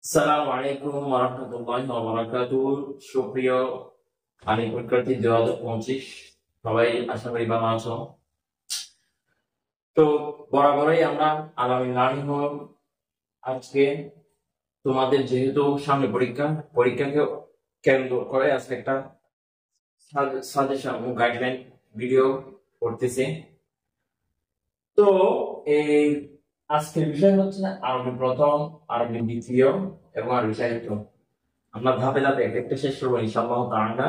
আসসালামু আলাইকুম ওয়া রাহমাতুল্লাহি ওয়া বারাকাতুহু। সুপ্রিয় আলিম পরীক্ষার্থী 2025, সবাই আশা করি ভালো আছো। তো বরাবরই আমরা আগামী লার্নিং হোম আজকে তোমাদের যেহেতু সামনে পরীক্ষাকে কেন্দ্র করে আজকে একটা সাজেশন ও গাইডলাইন ভিডিও করতেছি। তো এই আজকের বিষয় হচ্ছে আরবি প্রথম, আরবি দ্বিতীয় এবং আরবি সাহিত্য। আমরা ধাপে ধাপে একটা শেষ করবো ইনশাআল্লাহ তাআলা।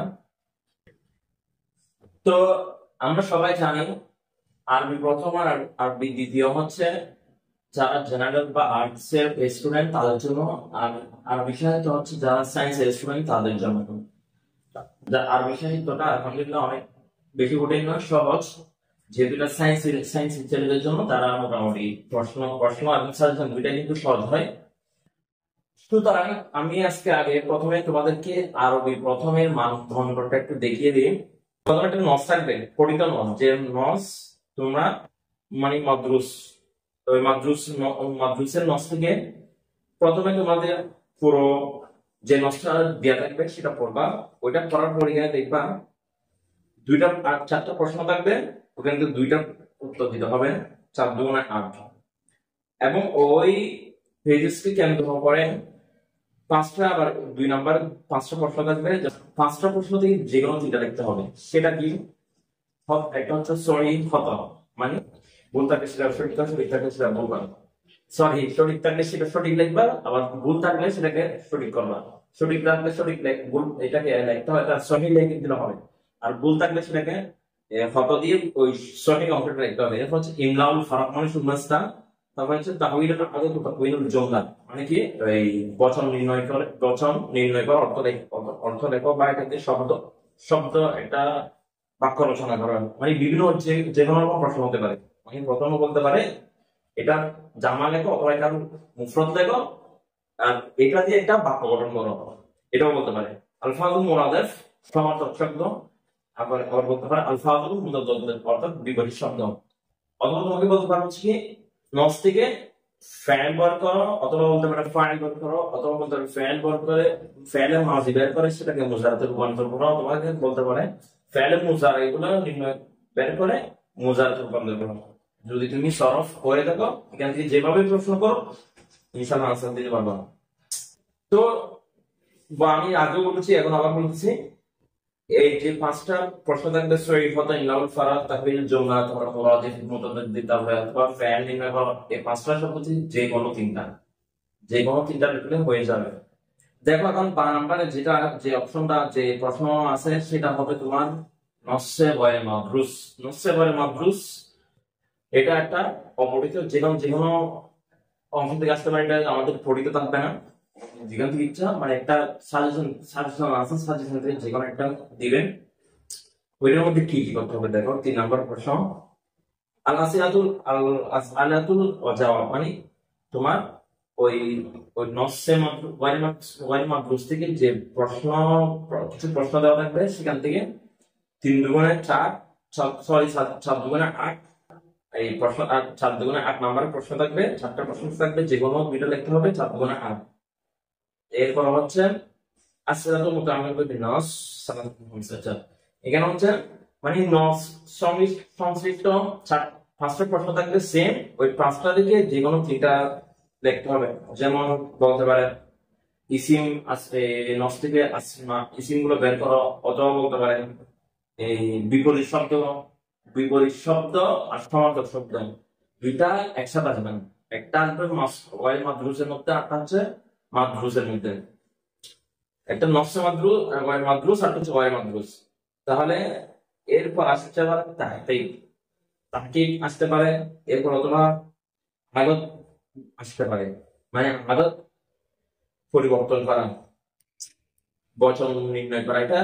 তো আমরা সবাই জানি আরবি প্রথম আর আরবি দ্বিতীয় হচ্ছে যারা জেনারেল বা আর্টস এর স্টুডেন্ট তাদের জন্য, আর আরবি সাহিত্য হচ্ছে যারা সায়েন্স এর স্টুডেন্ট তাদের জন্য। আরবি সাহিত্যটা আলহামদুলিল্লাহ অনেক বেশি কঠিন নয়, সহজ। যেহেতু এটা সায়েন্স ছেলেদের জন্য, তারা মোটামুটি প্রশ্ন প্রশ্ন এবং সাজেশন দুইটা কিন্তু সহজ হয়। সুতরাং আমি আজকে আগে প্রথমে তোমাদেরকে আরবি প্রথমের মানদণ্ডটা একটু দেখিয়ে দিই। প্রথমে একটা নস থাকবে, পঠিত নস, যে নস তোমরা মানে মাদ্রুস, ওই মাদ্রুসের নস থেকে প্রথমে তোমাদের পুরো যে নসটা দেওয়া থাকবে সেটা পড়বা। ওইটা পড়ার পরে দেখবা দুইটা আর চারটা প্রশ্ন থাকবে, ওখানে কিন্তু দুইটা উত্তর দিতে হবে, 4 2 8। এবং ওই পেজেসকে কেন্দ্র করে পাঁচটা, আবার 2 নাম্বার 5টা প্রশ্ন থাকবে। 5টা প্রশ্ন থেকে যে কোনো 3টা লিখতে হবে। সেটা কি? একটা হচ্ছে সরি খতা, মানে ভুল থাকলে সেটা সঠিক, সঠিক থাকলে সেটা ভুল করবা। সরি সঠিক থাকলে সেটা সঠিক লিখবা, আবার ভুল থাকলে সেটাকে সঠিক করবা। সঠিক থাকলে সঠিক ভুল এটাকে লিখতে হয়, তার সহি লিখে দিলে হবে। আর ভুল থাকলে সেটাকে ফটো দিয়ে ওই সঠিক অংশটা লিখতে হবে। এরপর হচ্ছে ইমলাউল ফারাক, মানে শূন্যস্থান। তারপর হচ্ছে তাহউইলুল আদদ ওয়া তাকউইনুল জুমলা, মানে কি এই বচন নির্ণয় করে অর্থ লেখো, বা এটাতে শব্দ শব্দ একটা বাক্য রচনা করা, মানে বিভিন্ন যে কোনো রকম প্রশ্ন হতে পারে। মানে প্রথমে বলতে পারে এটা জামা লেখো, অথবা এটা মুফরদ লেখো, আর এটা দিয়ে একটা বাক্য গঠন করো, এটাও বলতে পারে। আলফাজুল মুরাদাফ, সমার্থক শব্দ। আবার আবার বলতে পারে আলফাজুল মুতাদাদ্দিদ, অর্থাৎ বিপরীত শব্দ। অথবা তোমাকে বলতে পারো হচ্ছে কি নস থেকে ফ্যান বার করো, অথবা বলতে পারে ফাইল বার করো, অথবা বলতে পারে ফ্যান বার করে ফ্যানের মাঝি বের করে সেটাকে মুজারাতে রূপান্তর করো। তোমাকে বলতে পারে ফ্যানের মুজারা, এগুলো নির্ণয় বের করে মুজারাতে রূপান্তর করো। যদি তুমি সরফ করে থাকো, এখান থেকে যেভাবে প্রশ্ন করো ইনশাআল্লাহ আনসার দিতে পারবো। তো আমি আগেও বলেছি, এখন আবার বলতেছি, এই যে 5টা প্রশ্ন থাকবে সহি ফতা, ইমলাউল ফারাক, তাহবিল জুমলা, তোমরা মুরাদিফ, মুতাদাদ্দিদ, তারপরে অথবা ফাইল নির্ণয় করো। এই 5টা শব্দ যে কোনো 3টা লিখলে হয়ে যাবে। দেখো এখন 12 নম্বরে যে অপশনটা, যে প্রশ্ন আছে সেটা হবে তোমার নসে ওয়ায়ে মাদ্রুস। নসে ওয়ায়ে মাদ্রুস এটা একটা অপঠিত, যে কোনো অংশ থেকে আসতে পারে, এটা আমাদের পঠিত থাকবে না। যেখান থেকে ইচ্ছা, মানে একটা সাজেশন আছে, সাজেশন থেকে যে কোনো একটা দিবেন। ওইটার মধ্যে কি কি করতে হবে দেখো। 3 নম্বর প্রশ্ন, আল আসইলাতুল ওয়াজাওয়াব, মানে তোমার ওই ওই নসে ওয়াইল মাদ্রুস থেকে যে কিছু প্রশ্ন দেওয়া থাকবে, সেখান থেকে 3 দুগুণে 4, সরি 7 দুগুণে 8, এই প্রশ্ন 4 দুগুণে 8 নম্বরের প্রশ্ন থাকবে। 4টা প্রশ্ন থাকবে, যে কোনো 2টা লিখতে হবে, 4 দুগুণে 8। এরপর হচ্ছে আসইলাতুল মুতাআল্লিকাতুন বিন-নস, এখানে হচ্ছে মানে নস সংশ্লিষ্ট 5টা প্রশ্ন থাকবে সেম, ওই 5টা থেকে যে কোনো 3টা লিখতে হবে। যেমন বলতে পারে ইসিম আছে নস থেকে, ইসিম গুলো বের করো, অথবা বলতে পারে এই বিপরীত শব্দ আর সমার্থক শব্দ দুইটা একসাথে আসবে না। একটা আসবে ওয়াই মাদ্রুসের মধ্যে, একটা হচ্ছে মাদ্রুসের মধ্যে। একটা নসে মাদ্রুস, ওয়াই মাদ্রুস, আর হচ্ছে ওয়াই মাদ্রুস। তাহলে এরপর আসতে পারে তাহকিক আসতে পারে, এরপর অথবা আদত আসতে পারে, মানে আদত পরিবর্তন করা, বচন নির্ণয় করা। এটা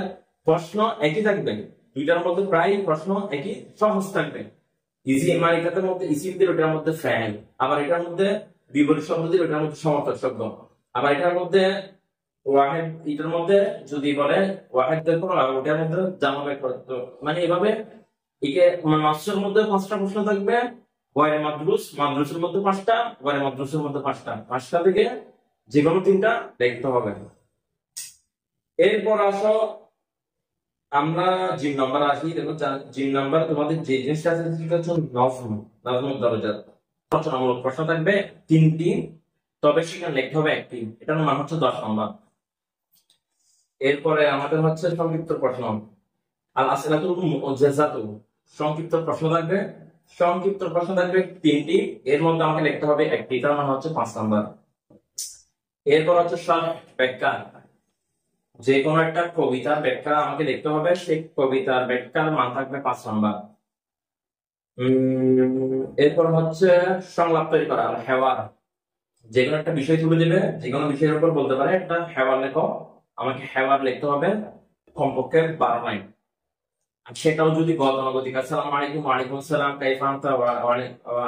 প্রশ্ন একই থাকবে, দুইটার মধ্যে প্রায় প্রশ্ন একই, সহজ থাকবে, ইজি। মানে এটার মধ্যে ইসিম দিল, ওটার মধ্যে ফ্যান, আবার এটার মধ্যে বিপরীত শব্দ দিল, ওটার মধ্যে সমার্থক শব্দ, আবার এটার মধ্যে ওয়াহেদ, এটার মধ্যে যদি বলে ওয়াহেদ বের করো, আর ওটার মধ্যে জামা বের করো। তো মানে এভাবে একে নসের মধ্যে 5টা প্রশ্ন থাকবে, ওয়াই মাদ্রুসের মধ্যে 5টা, ওয়াই মাদ্রুসের মধ্যে 5টা থেকে যে কোনো তিনটা লিখতে হবে। এরপর আসো আমরা জিম নাম্বার আসি। দেখো জিম নাম্বার তোমাদের যে জিনিসটা আছে সেটা হচ্ছে নজম দরজা। রচনামূলক প্রশ্ন থাকবে তিনটি, তবে সেখানে লিখতে হবে একটি, এটার মান হচ্ছে 10 নম্বর। এরপরে আমাদের হচ্ছে সংক্ষিপ্ত প্রশ্ন, আল আসিলাতুল মুজাজ্জাতু, সংক্ষিপ্ত প্রশ্ন থাকবে। সংক্ষিপ্ত প্রশ্ন থাকবে তিনটি, এর মধ্যে আমাকে লিখতে হবে একটি, এটার মান হচ্ছে 5 নম্বর। এরপর হচ্ছে ব্যাখ্যা, যে কোনো একটা কবিতার ব্যাখ্যা আমাকে লিখতে হবে, সেই কবিতার ব্যাখ্যার মান থাকবে 5 নম্বর। এরপর হচ্ছে সংলাপ তৈরি করা, হেওয়ার, যে কোনো একটা বিষয় তুলে দেবে, যে কোনো বিষয়ের উপর বলতে পারে একটা হেওয়ার লেখো, আমাকে হেওয়ার লিখতে হবে কমপক্ষে 12 লাইন। আর সেটাও যদি গতানুগতিক আসসালামু আলাইকুম, ওয়ালাইকুম আসসালাম, কাইফা আনতা,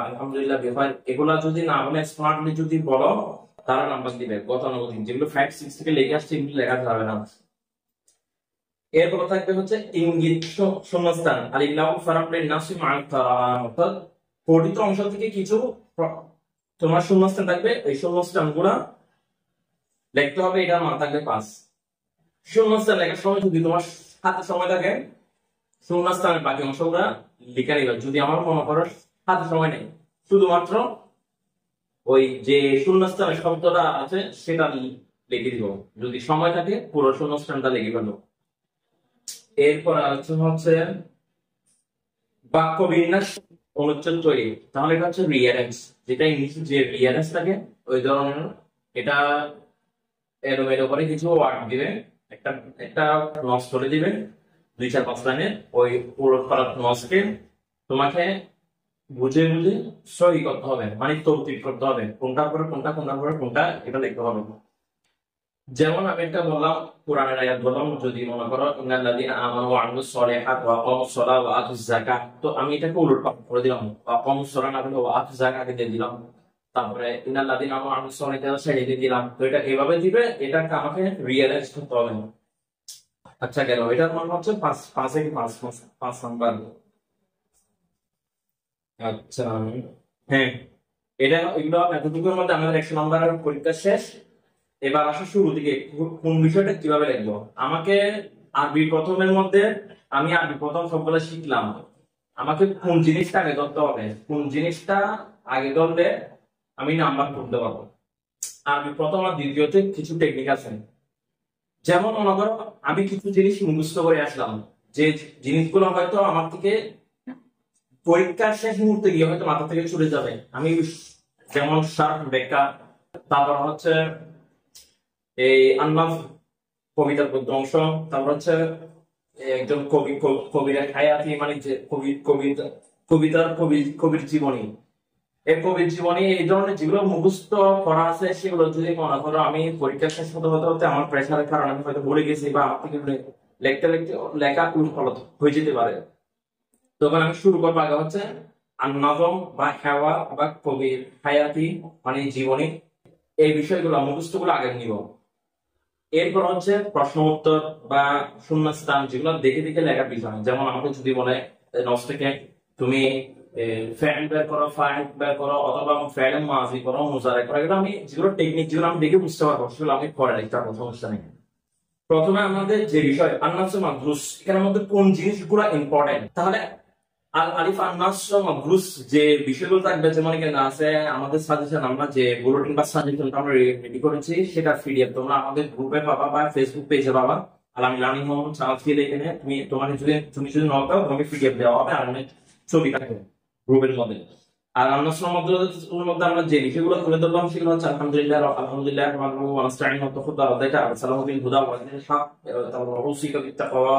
আলহামদুলিল্লাহ, বিখাইর, এগুলা যদি না বলে স্মার্টলি যদি বলো তারা নাম্বার দিবে। গতানুগতিক যেগুলো 5 6 থেকে লেগে আসছে এগুলো লেখা যাবে না। এরপর থাকবে হচ্ছে ইঙ্গিত শূন্যস্থান, আলিল্লাহু ফারাকলিন নাসি মা'আল কারাম, অর্থাৎ পঠিত অংশ থেকে কিছু তোমার শূন্যস্থান থাকবে, এই শূন্যস্থানগুলো লিখতে হবে, এটার মান থাকবে 5। শূন্যস্থান লেখার সময় যদি তোমার হাতে সময় থাকে শূন্যস্থানের বাকি অংশগুলো লিখে নিবে। যদি আমার মনে করো হাতে সময় নেই, শুধুমাত্র ওই যে শূন্যস্থানের শব্দটা আছে সেটা লিখে দিব, যদি সময় থাকে পুরো শূন্যস্থানটা লিখে ফেলবো। এরপর আলোচনা হচ্ছে বাক্য বিন্যাস অনুচ্ছেদ তৈরি, তাহলে এটা হচ্ছে রিয়ারেন্স, যেটা ইংলিশে যে রিয়ারেন্স থাকে ওই ধরনের। এটা এলোমেলো করে কিছু ওয়ার্ড দিবে, একটা একটা নস করে দিবে 2 4 5 লাইনের, ওই পুরো নসকে তোমাকে বুঝে বুঝে সহি করতে হবে, মানে তৌতিক করতে হবে, কোনটার পরে কোনটা, কোনটার পরে কোনটা, এটা লিখতে হবে। যেমন আমি একটা বললাম, কোরআনের আয়াত বললাম, যদি মনে করো ইন্নাল্লাযীনা আমানু ওয়া আমিলুস সলিহাত ওয়া আকামুস সালাহ ওয়া আতুজ যাকাত, তো আমি এটাকে উলট পাল্ট করে দিলাম, ওয়া আকামুস সালাহ না বলে ওয়া আতুজ যাকাত দিয়ে দিলাম, তারপরে ইন্নাল্লাযীনা আমানু ওয়া আমিলুস সলিহাত ছেড়ে দিয়ে দিলাম। তো এটা এভাবে দিবে, এটাকে আমাকে রিয়ালাইজ করতে হবে। আচ্ছা গেল, এটার মান হচ্ছে 5 5 থেকে 5 নাম্বার। আচ্ছা, হ্যাঁ, এটা এগুলো এতটুকুর মধ্যে আমাদের 100 নাম্বারের পরীক্ষা শেষ। এবার আসো শুরু থেকে কোন বিষয়টা কিভাবে লিখবো। আমাকে আরবি প্রথমের মধ্যে আমি আরবি প্রথম সবগুলো শিখলাম, আমাকে কোন জিনিসটা আগে ধরতে হবে, কোন জিনিসটা আগে ধরলে আমি নাম্বার করতে পারবো। আরবি প্রথম আর দ্বিতীয়তে কিছু টেকনিক আছে, যেমন মনে করো আমি কিছু জিনিস মুখস্থ করে আসলাম, যে জিনিসগুলো হয়তো আমার থেকে পরীক্ষার শেষ মুহূর্তে গিয়ে হয়তো মাথা থেকে চলে যাবে। আমি যেমন শার্ট ব্যাখ্যা, তারপর হচ্ছে এই আন্নাফ কবিতার গদ্য অংশ, তারপর হচ্ছে একজন কবির হায়াতি, মানে যে কবির জীবনী, এই কবির জীবনী, এই ধরনের যেগুলো মুখস্থ করা আছে সেগুলো যদি মনে করো আমি পরীক্ষার শেষ হতে হতে হতে আমার প্রেশারের কারণে আমি হয়তো ভুলে গেছি, বা আমার থেকে লিখতে লিখতে লেখা উলট হয়ে যেতে পারে, তখন আমি শুরু করবো আগে হচ্ছে আন-নজম বা হেওয়া বা কবির হায়াতি, মানে জীবনী, এই বিষয়গুলো মুখস্থগুলো আগে নিব। এরপর হচ্ছে প্রশ্ন উত্তর বা শূন্যস্থান, যেগুলো দেখে দেখে লেখার বিষয়। যেমন আমাকে যদি বলে নস থেকে তুমি ফ্যান বের করো, ফাইল বের করো, অথবা ফ্যান মাজি করো, মুজারে করো, এগুলো আমি যেগুলো টেকনিক, যেগুলো আমি দেখে বুঝতে পারবো সেগুলো আমি পরে লিখতে পারবো, সমস্যা নেই। প্রথমে আমাদের যে বিষয় আন-নাস মাদরুস, এখানের মধ্যে কোন জিনিসগুলো ইম্পর্টেন্ট, তাহলে আল আলিফ আন-নাস মাদরুস যে বিষয়গুলো থাকবে, যেমন এখানে আছে আমাদের সাজেশন, আমরা যে বুলেটিন বা সাজেশনটা আমরা রেডি করেছি সেটা পিডিএফ তোমরা আমাদের গ্রুপে পাবা বা ফেসবুক পেজে পাবা। আর আমি লার্নিং হোম চান্স দিয়ে এখানে তুমি যদি নক দাও তোমাকে পিডিএফ দেওয়া হবে, আর অনেক ছবি থাকবে গ্রুপের মধ্যে। আর আন-নাসর মধ্যে আমরা যে বিষয়গুলো তুলে ধরলাম সেগুলো হচ্ছে আলহামদুলিল্লাহ, আলহামদুলিল্লাহ ওয়া নাস্তাইন ওয়া তাফাদ্দাল আলাইকা আরসালাহু বিল হুদা ওয়া দিনিল হক, তারপর উসিকা বিত তাকওয়া,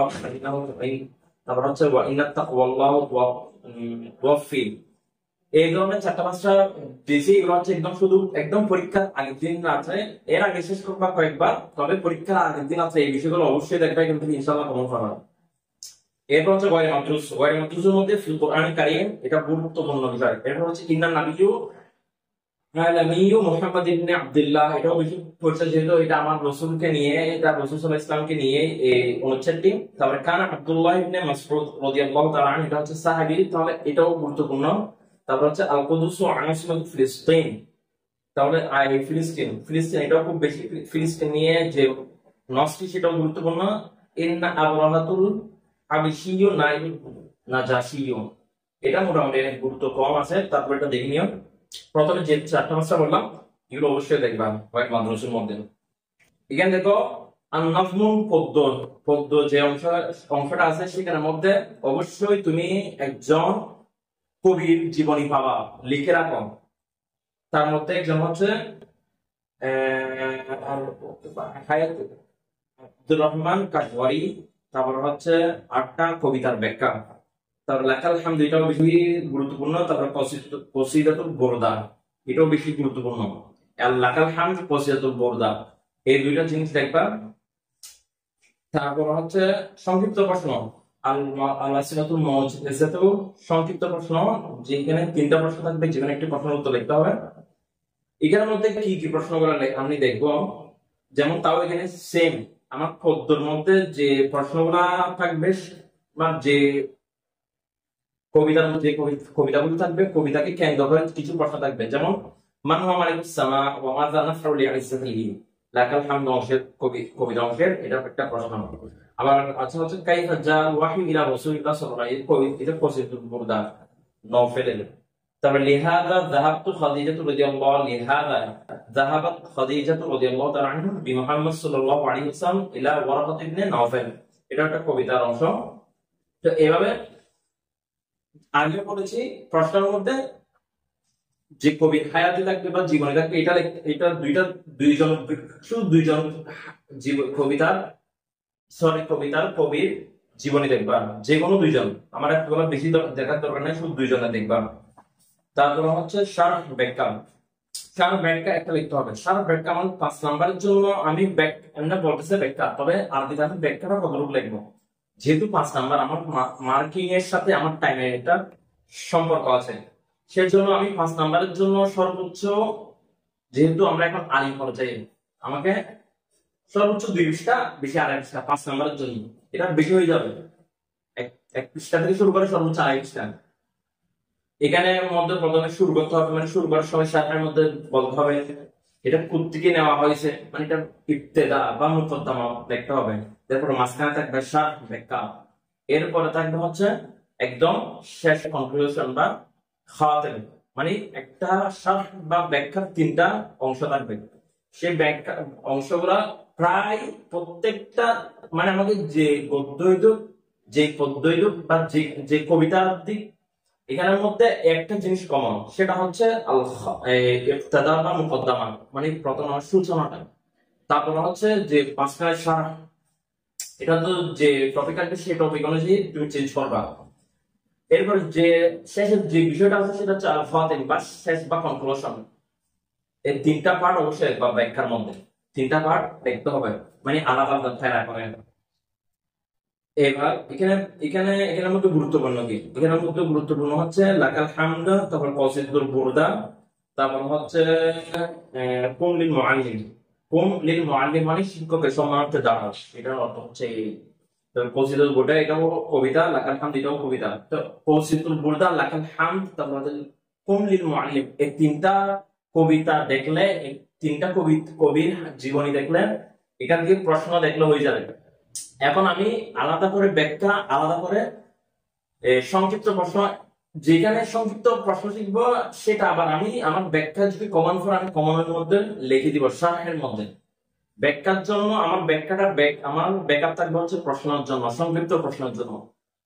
তারপর হচ্ছে ওয়া ইন্নাত তাকওয়াল্লাহু ওয়াফি। এই ধরনের 4-5টা বেশি, এগুলো হচ্ছে একদম শুধু একদম পরীক্ষার আগের দিন আছে, এর আগে শেষ করবা কয়েকবার, তবে পরীক্ষার আগের দিন আছে এই বিষয়গুলো অবশ্যই দেখবে, কিন্তু ইনশাআল্লাহ কমন পাবা। এরপর হচ্ছে গয়রে মাদরুসের মধ্যে ফিল কোরআন কারীম, এটা গুরুত্বপূর্ণ বিষয়। এরপর হচ্ছে ইন্নান নাবিয়্যু আলামিয়্যু মুহাম্মদ ইবনে আব্দুল্লাহ, এটাও বেশি পড়ছে যেহেতু এটা আমার রাসূলকে নিয়ে, এটা রাসূল সাল্লাল্লাহু আলাইহি ওয়াসাল্লামকে নিয়ে এই অনুচ্ছেদটি। তারপরে কানা আব্দুল্লাহ ইবনে মাসউদ রাদিয়াল্লাহু তাআলা আনহু, এটা হচ্ছে সাহাবী, তাহলে এটাও গুরুত্বপূর্ণ। তারপর হচ্ছে আল কুদুস আনাসিমাত ফিলিস্তিন, তাহলে ফিলিস্তিন ফিলিস্তিন এটাও খুব বেশি, ফিলিস্তিন নিয়ে যে নসটি সেটাও গুরুত্বপূর্ণ। ইন্না আবরাহাতুল হাবিশিয়্যু নাজাশিয়্যু, এটা মোটামুটি গুরুত্ব কম আছে। তারপর এটা দেখে নিও। প্রথমে যে চারটা মাসটা বললাম এগুলো অবশ্যই দেখবা কয়েক মাদ্রাসার মধ্যে। এখানে দেখো আন-নাজমুল পদ্য, পদ্য যে অংশটা আছে সেখানের মধ্যে অবশ্যই তুমি একজন কবির জীবনী পাবা, লিখে রাখো। তার মধ্যে একজন হচ্ছে হায়াত আব্দুর রহমান কাশওয়ারি। তারপর হচ্ছে 8টা কবিতার ব্যাখ্যা। তার লেখাল হামদ এটাও বেশি গুরুত্বপূর্ণ। তারপর কসিদাতুল বুরদা এটাও বেশি গুরুত্বপূর্ণ। আর লেখাল হামদ, কসিদাতুল বুরদা, এই দুইটা জিনিস দেখবা। তারপর হচ্ছে সংক্ষিপ্ত প্রশ্ন, আল-আসিলাতুল মুওজ্জাজাতু, সংক্ষিপ্ত প্রশ্ন, যেখানে 3টা প্রশ্ন থাকবে, যেখানে একটি প্রশ্নের উত্তর লিখতে হবে। এখানের মধ্যে কি কি প্রশ্নগুলো আমি দেখবো, যেমন তাও এখানে সেম আমার পদ্যের মধ্যে যে প্রশ্নগুলা থাকবে বা যে কবিতার মধ্যে কবিতাগুলো থাকবে, কবিতাকে কেন্দ্র করে কিছু প্রশ্ন থাকবে। যেমন মান হুয়া মালিকুস সামা ওয়া মাযা নাফরু লিইজ্জাতিহি, লাকাল হামদু অংশের কবিতা অংশের এটা একটা প্রশ্ন। আবার আচ্ছা হচ্ছে কাইফা জা ওয়াহি ইলা রাসূলিল্লাহ সাল্লাল্লাহু আলাইহি ওয়াসাল্লাম, এটা কসিদাতুল বুরদা নওফেলের। তারপর লিহাযা যাহাবতু খাদিজাতু রাদিয়াল্লাহু লিহাযা যাহাবাত খাদিজাতু রাদিয়াল্লাহু তাআলা আনহা বিমুহাম্মদ সাল্লাল্লাহু আলাইহি ওয়াসাল্লাম ইলা ওয়ারাকাত ইবনে নাওফেল, এটা একটা কবিতার অংশ। তো এভাবে আগে বলেছি প্রশ্নের মধ্যে যে কবির হায়াতে থাকবে বা জীবনে থাকবে, এটা শুধু দুইজন কবিতার কবির জীবনী দেখবা, যে কোনো দুইজন, আমার একটা বেশি দেখার দরকার নেই, শুধু দুইজনে দেখবা। তারপর হচ্ছে শারহ ব্যাখ্যা, শারহ ব্যাখ্যা একটা লিখতে হবে। শারহ ব্যাখ্যা আমার 5 নাম্বারের জন্য আমি এমনি বলতেছে ব্যাখ্যা, তবে আরবিতে আমি ব্যাখ্যাটা কতটুকু লিখবো, যেহেতু 5 নাম্বার আমার মার্কিং এর সাথে আমার টাইমের একটা সম্পর্ক আছে, সেজন্য আমি 5 নাম্বারের জন্য সর্বোচ্চ, যেহেতু আমরা এখন আলিম পর্যায়ে, আমাকে সর্বোচ্চ 2 পৃষ্ঠা, বেশি 2.5 পৃষ্ঠা 5 নাম্বারের জন্য, এটা বেশি হয়ে যাবে। এক পৃষ্ঠা থেকে শুরু করে সর্বোচ্চ 2.5 পৃষ্ঠা। এখানে মধ্যে প্রথমে শুরু করতে হবে, মানে শুরু করার সময় শারহের মধ্যে বলতে হবে এটা কোত্থেকে নেওয়া হয়েছে, মানে এটা ইবতেদা বা মুকদ্দমা দেখতে হবে। তারপর মাঝখানে থাকবে শারহ ব্যাখ্যা, এরপরে থাকবে হচ্ছে একদম শেষ কনক্লুশন বা খাতেম, মানে একটা শারহ বা ব্যাখ্যার 3টা অংশ থাকবে। সেই ব্যাখ্যা অংশগুলা প্রায় প্রত্যেকটা, মানে আমাদের যে পদ্য বা যে কবিতার দিক, এখানের মধ্যে একটা জিনিস কমন, সেটা হচ্ছে ইবতিদা বা মুকদ্দমা, মানে প্রথম সূচনাটা। তারপর হচ্ছে যে মাঝখানে শারহ, এটা তো যে টপিক আছে সেই টপিক অনুযায়ী তুমি চেঞ্জ করবা। এরপর যে শেষের যে বিষয়টা আছে সেটা হচ্ছে আল ফাতিম বা শেষ বা কনক্লুশন। এই 3টা পার্ট অবশ্যই বা ব্যাখ্যার মধ্যে 3টা পার্ট দেখতে হবে, মানে আলাদা আলাদা ফেরা করে। এবার এখানের মধ্যে গুরুত্বপূর্ণ কি, এখানের মধ্যে গুরুত্বপূর্ণ হচ্ছে লাকাল হামদ, তারপর কসিদাতুল বুরদা, তারপর হচ্ছে কুম লিল মুআল্লিম। কুম লিল মুআল্লিম মানে শিক্ষকের সম্মানার্থে দাঁড়াও, এটার অর্থ হচ্ছে এই। তারপর কসিদাতুল বুরদা এটাও কবিতা, লাকাল হামদ এটাও কবিতা। তো কসিদাতুল বুরদা, লাকাল হামদ, তারপর কুম লিল মুআল্লিম, এই 3টা কবিতা দেখলে, এই 3টা কবির জীবনী দেখলে, এখান থেকে প্রশ্ন দেখলে হয়ে যাবে। এখন আমি আলাদা করে ব্যাখ্যা, আলাদা করে সংক্ষিপ্ত প্রশ্ন, যেখানে সংক্ষিপ্ত প্রশ্ন শিখবো সেটা আবার আমি আমার ব্যাখ্যা যদি কমন ফর, আমি কমনের মধ্যে লিখে দিব শারহের মধ্যে। ব্যাখ্যার জন্য আমার আমার ব্যাকআপ থাকবে হচ্ছে প্রশ্নের জন্য, সংক্ষিপ্ত প্রশ্নের জন্য।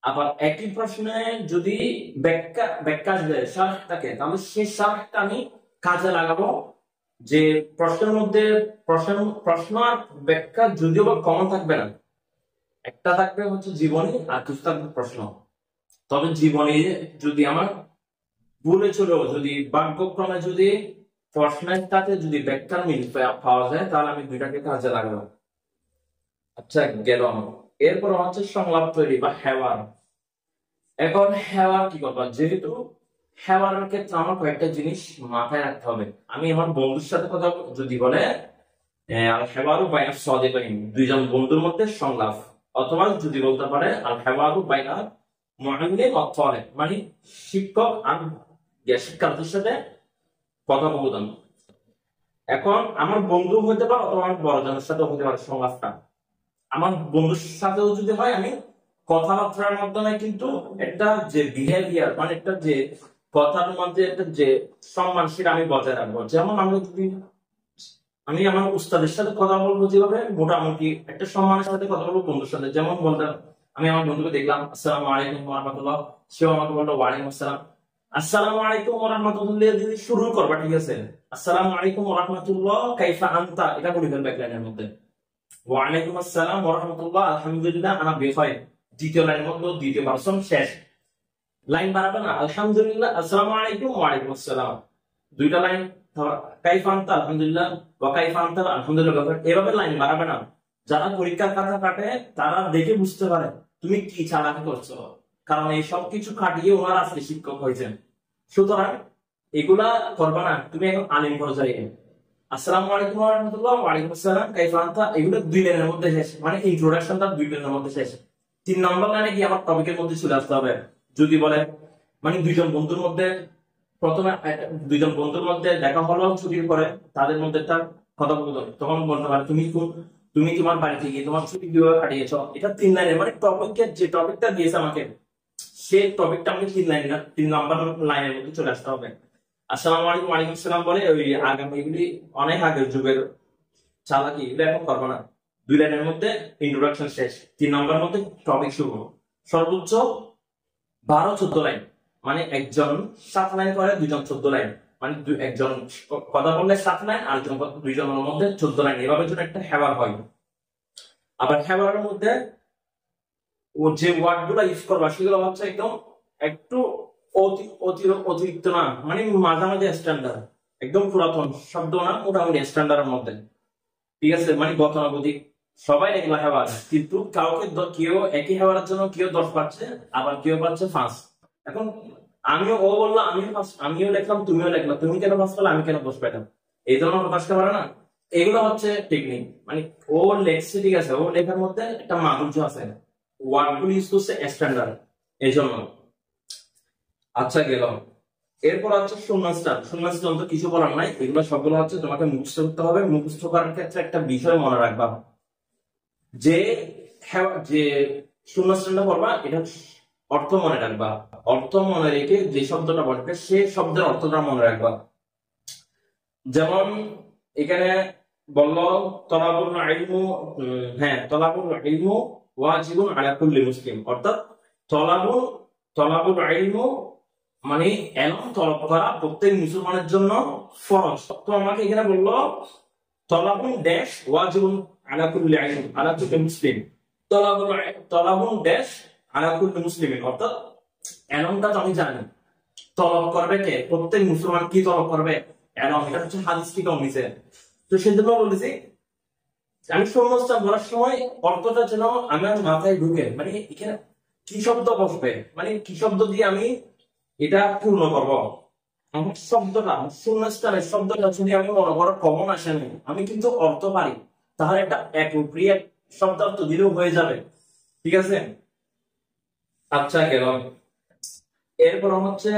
আবার একই প্রশ্নে যদি ব্যাখ্যা আসবে, শারহ থাকে, তাহলে সেই শারহটা আমি কাজে লাগাবো। যে প্রশ্নের মধ্যে প্রশ্ন আর ব্যাখ্যা যদিও বা কমন থাকবে না, একটা থাকবে হচ্ছে জীবনী আর কিছু থাকবে প্রশ্ন। তবে জীবনী যদি আমার ভুলে চলেও, যদি ভাগ্যক্রমে যদি প্রশ্নের সাথে যদি ব্যাখ্যার মিল পাওয়া যায়, তাহলে আমি 2টাকে কাজে লাগাবো। আচ্ছা গেল। এরপর হচ্ছে সংলাপ তৈরি বা হেওয়ার। এখন হেওয়ার কি করবো, যেহেতু হেওয়ারের ক্ষেত্রে আমার কয়েকটা জিনিস মাথায় রাখতে হবে। আমি আমার বন্ধুর সাথে কথা যদি বলে আল হেওয়ারু বাইনা সাদিকাইন, 2জন বন্ধুর মধ্যে সংলাপ, অথবা যদি বলতে পারে আল হেওয়ারু বাইনা মুআল্লিম ওয়া তালিব, মানে শিক্ষক আর শিক্ষার্থীর সাথে কথোপকথন। এখন আমার বন্ধু হতে পারে অথবা আমার বড়জনের সাথে হতে পারে সমাজটা। আমার বন্ধুর সাথেও যদি হয়, আমি কথাবার্তার মাধ্যমে কিন্তু একটা যে বিহেভিয়ার, মানে একটা যে কথার মধ্যে একটা যে সম্মান, সেটা আমি বজায় রাখবো। যেমন আমরা যদি আমি আমার উস্তাদের সাথে কথা বলবো যেভাবে, মোটামুটি একটা সম্মানের সাথে কথা বলবো বন্ধুর সাথে। যেমন বলতে, আমি আমার বন্ধুকে দেখলাম, আসসালামু আলাইকুম ওয়া রাহমাতুল্লাহ, সেও আমাকে বললো ওয়ালাইকুম আসসালাম। আসসালামু আলাইকুম ওয়া রাহমাতুল্লাহ দিয়ে শুরু করবা, ঠিক আছে? আসসালামু আলাইকুম ওয়া রাহমাতুল্লাহ কাইফা আনতা, এটা বলে ফেলবে এক লাইনের মধ্যে। ওয়ালাইকুম আসসালাম ওয়া রাহমাতুল্লাহ আলহামদুলিল্লাহ আনা বিখাইর, দ্বিতীয় লাইনের মধ্যে দ্বিতীয় পারসন শেষ, লাইন বাড়াবে না। আলহামদুলিল্লাহ, আসসালামু আলাইকুম ওয়া আলাইকুম আসসালাম, দুইটা লাইন। কাইফা আনতা আলহামদুলিল্লাহ, ওয়া কাইফা আনতা আলহামদুলিল্লাহ, এভাবে লাইন বাড়াবে না। যারা পরীক্ষার খাতা কাটে তারা দেখে বুঝতে পারে তুমি কি চালাকি করছো, কারণ এই সব কিছু কাটিয়ে ওনারা আজকে শিক্ষক হয়েছেন। সুতরাং এগুলা করবা না। তুমি এখন আলিম পর্যায়ে, আসসালামু আলাইকুম ওয়া রাহমাতুল্লাহ, ওয়া আলাইকুম আসসালাম কাইফা আনতা, এগুলো দুই লাইনের মধ্যে শেষ, মানে ইন্ট্রোডাকশনটা দুই লাইনের মধ্যে শেষ। 3 নম্বর লাইনে কি আমার টপিকের মধ্যে চলে আসতে হবে। যদি বলে মানে দুইজন বন্ধুর মধ্যে, প্রথমে দুইজন বন্ধুর মধ্যে দেখা হলো ছুটির পরে, তাদের মধ্যে একটা কথা বলতো, তখন বলতে পারে তুমি তোমার বাড়ি থেকে তোমার ছুটি কিভাবে কাটিয়েছো। এটা 3 লাইনের, মানে টপিকের যে টপিকটা দিয়েছে আমাকে, সেই টপিকটা আমাকে 3 লাইন, 3 নম্বর লাইনের মধ্যে চলে আসতে হবে। আসসালামু আলাইকুম, ওয়ালাইকুম আসসালাম বলে ওই আগামী, এগুলি অনেক আগের যুগের চালাকি, এগুলো এখন করবো না। 2 লাইনের মধ্যে ইন্ট্রোডাকশন শেষ, 3 নম্বর মধ্যে টপিক শুরু। সর্বোচ্চ 12-14 লাইন, মানে একজন 7 লাইন করে, দুইজন 14 লাইন, মানে একজন কথা বললে 7 লাইন, আর দুইজনের মধ্যে 14 লাইন, এভাবে যদি একটা হেবার হয়। আবার হেবারের মধ্যে ও যে ওয়ার্ড গুলো ইউজ করবা সেগুলো হচ্ছে একদম একটু অতিরিক্ত না, মানে মাঝামাঝি স্ট্যান্ডার্ড, একদম পুরাতন শব্দ না, মোটামুটি স্ট্যান্ডার্ডের মধ্যে, ঠিক আছে? মানে গতানুগতিক, সবাই এগুলা হেবার, কিন্তু কাউকে কেউ একই হেবারের জন্য কেউ 10 পাচ্ছে, আবার কেউ পাচ্ছে 5। এখন আমিও, ও বললো আমিও লিখলাম, তুমিও লিখলাম, তুমি কেন 5 পেলে, আমি কেন 10 পেলাম, এই ধরনের কথা আসতে পারে না। এগুলো হচ্ছে টেকনিক, মানে ও লেখছে, ঠিক আছে, ও লেখার মধ্যে একটা মাধুর্য আছে, ওয়ার্ড গুলো ইউজ করছে স্ট্যান্ডার্ড, এই জন্য। আচ্ছা গেল, এরপর হচ্ছে শূন্যস্থান। শূন্যস্থান তো কিছু বলার নাই, এগুলো সবগুলো হচ্ছে তোমাকে মুখস্থ করতে হবে। মুখস্থ করার ক্ষেত্রে একটা বিষয় মনে রাখবা, যে যে শূন্যস্থানটা পড়বা, এটা অর্থ মনে রাখবা। অর্থ মনে রেখে যে শব্দটা বলবে সেই শব্দের অর্থটা মনে রাখবা। যেমন এখানে বললো তলাবুল ইলমু, হ্যাঁ, তলাবুল ইলমু ওয়াজিবুন আলা কুল্লি মুসলিম, অর্থাৎ তলাবুল তলাবুল ইলমু মানে এলম তলব করা প্রত্যেক মুসলমানের জন্য ফরজ। তো আমাকে এখানে বললো তলাবুন ড্যাশ ওয়াজিবুন আলা কুল্লি ইলম আলা কুল্লি মুসলিম, তলাবুন ড্যাশ আলা কুল্লি মুসলিমিন, অর্থাৎ এলমটা তো আমি জানি, তলব করবে কে? প্রত্যেক মুসলমান। কি তলব করবে? এলম। এটা হচ্ছে হাদিস থেকে নিছে। তো সেজন্য বলেছি আমি শূন্যস্থান বলার সময় অর্থটা যেন আমার মাথায় ঢুকে, মানে এখানে কি শব্দ বসবে, মানে কি শব্দ দিয়ে আমি এটা পূর্ণ করবো। আমার শব্দটা, শূন্যস্থানের শব্দটা যদি আমি মনে করো কমন আসে না, আমি কিন্তু অর্থ পারি, তাহলে একটা অ্যাপ্রোপ্রিয়েট শব্দার্থ দিলেও হয়ে যাবে, ঠিক আছে? আচ্ছা গেল, এরপর হচ্ছে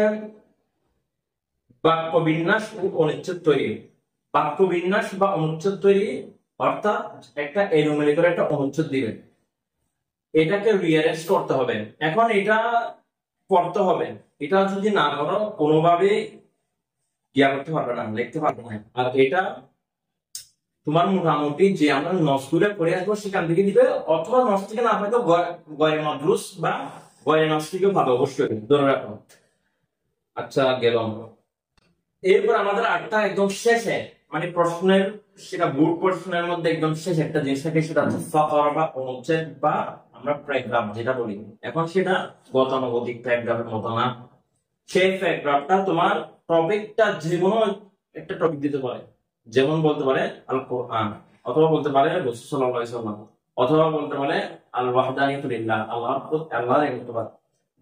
বাক্য বিন্যাস ও অনুচ্ছেদ তৈরি। বাক্য বিন্যাস বা অনুচ্ছেদ তৈরি, অর্থাৎ একটা এনুমেরি করে একটা অনুচ্ছেদ দিবে, এটাকে রিয়ারেঞ্জ করতে হবে। এখন এটা পড়তে হবে, এটা যদি না করো কোনোভাবে ইয়া করতে পারবে না, লিখতে পারবে না। আর এটা তোমার মোটামুটি যে আমরা নসগুলো পড়ে আসবো সেখান থেকে দিবে, অথবা নস থেকে না পাই তো গয়ে মাদ্রুস বা গয়ে নস থেকেও ভালো, অবশ্যই ধরে রাখো। আচ্ছা গেলাম, এরপর আমাদের আটটা একদম শেষে, মানে প্রশ্নের, সেটা বোর্ড প্রশ্নের মধ্যে একদম শেষ একটা জিনিস থাকে, সেটা হচ্ছে ফকর বা অনুচ্ছেদ বা আমরা প্যারাগ্রাফ যেটা বলি। এখন সেটা গতানুগতিক প্যারাগ্রাফের মতো না, সেই প্যারাগ্রাফটা তোমার টপিকটা যে কোনো একটা টপিক দিতে পারে। যেমন বলতে পারে আল কোরআন, অথবা বলতে পারে রাসূল সাল্লাল্লাহু আলাইহি ওয়াসাল্লাম, অথবা বলতে পারে আল ওয়াহদানিয়াতু লিল্লাহ, আল্লাহর একত্ববাদ।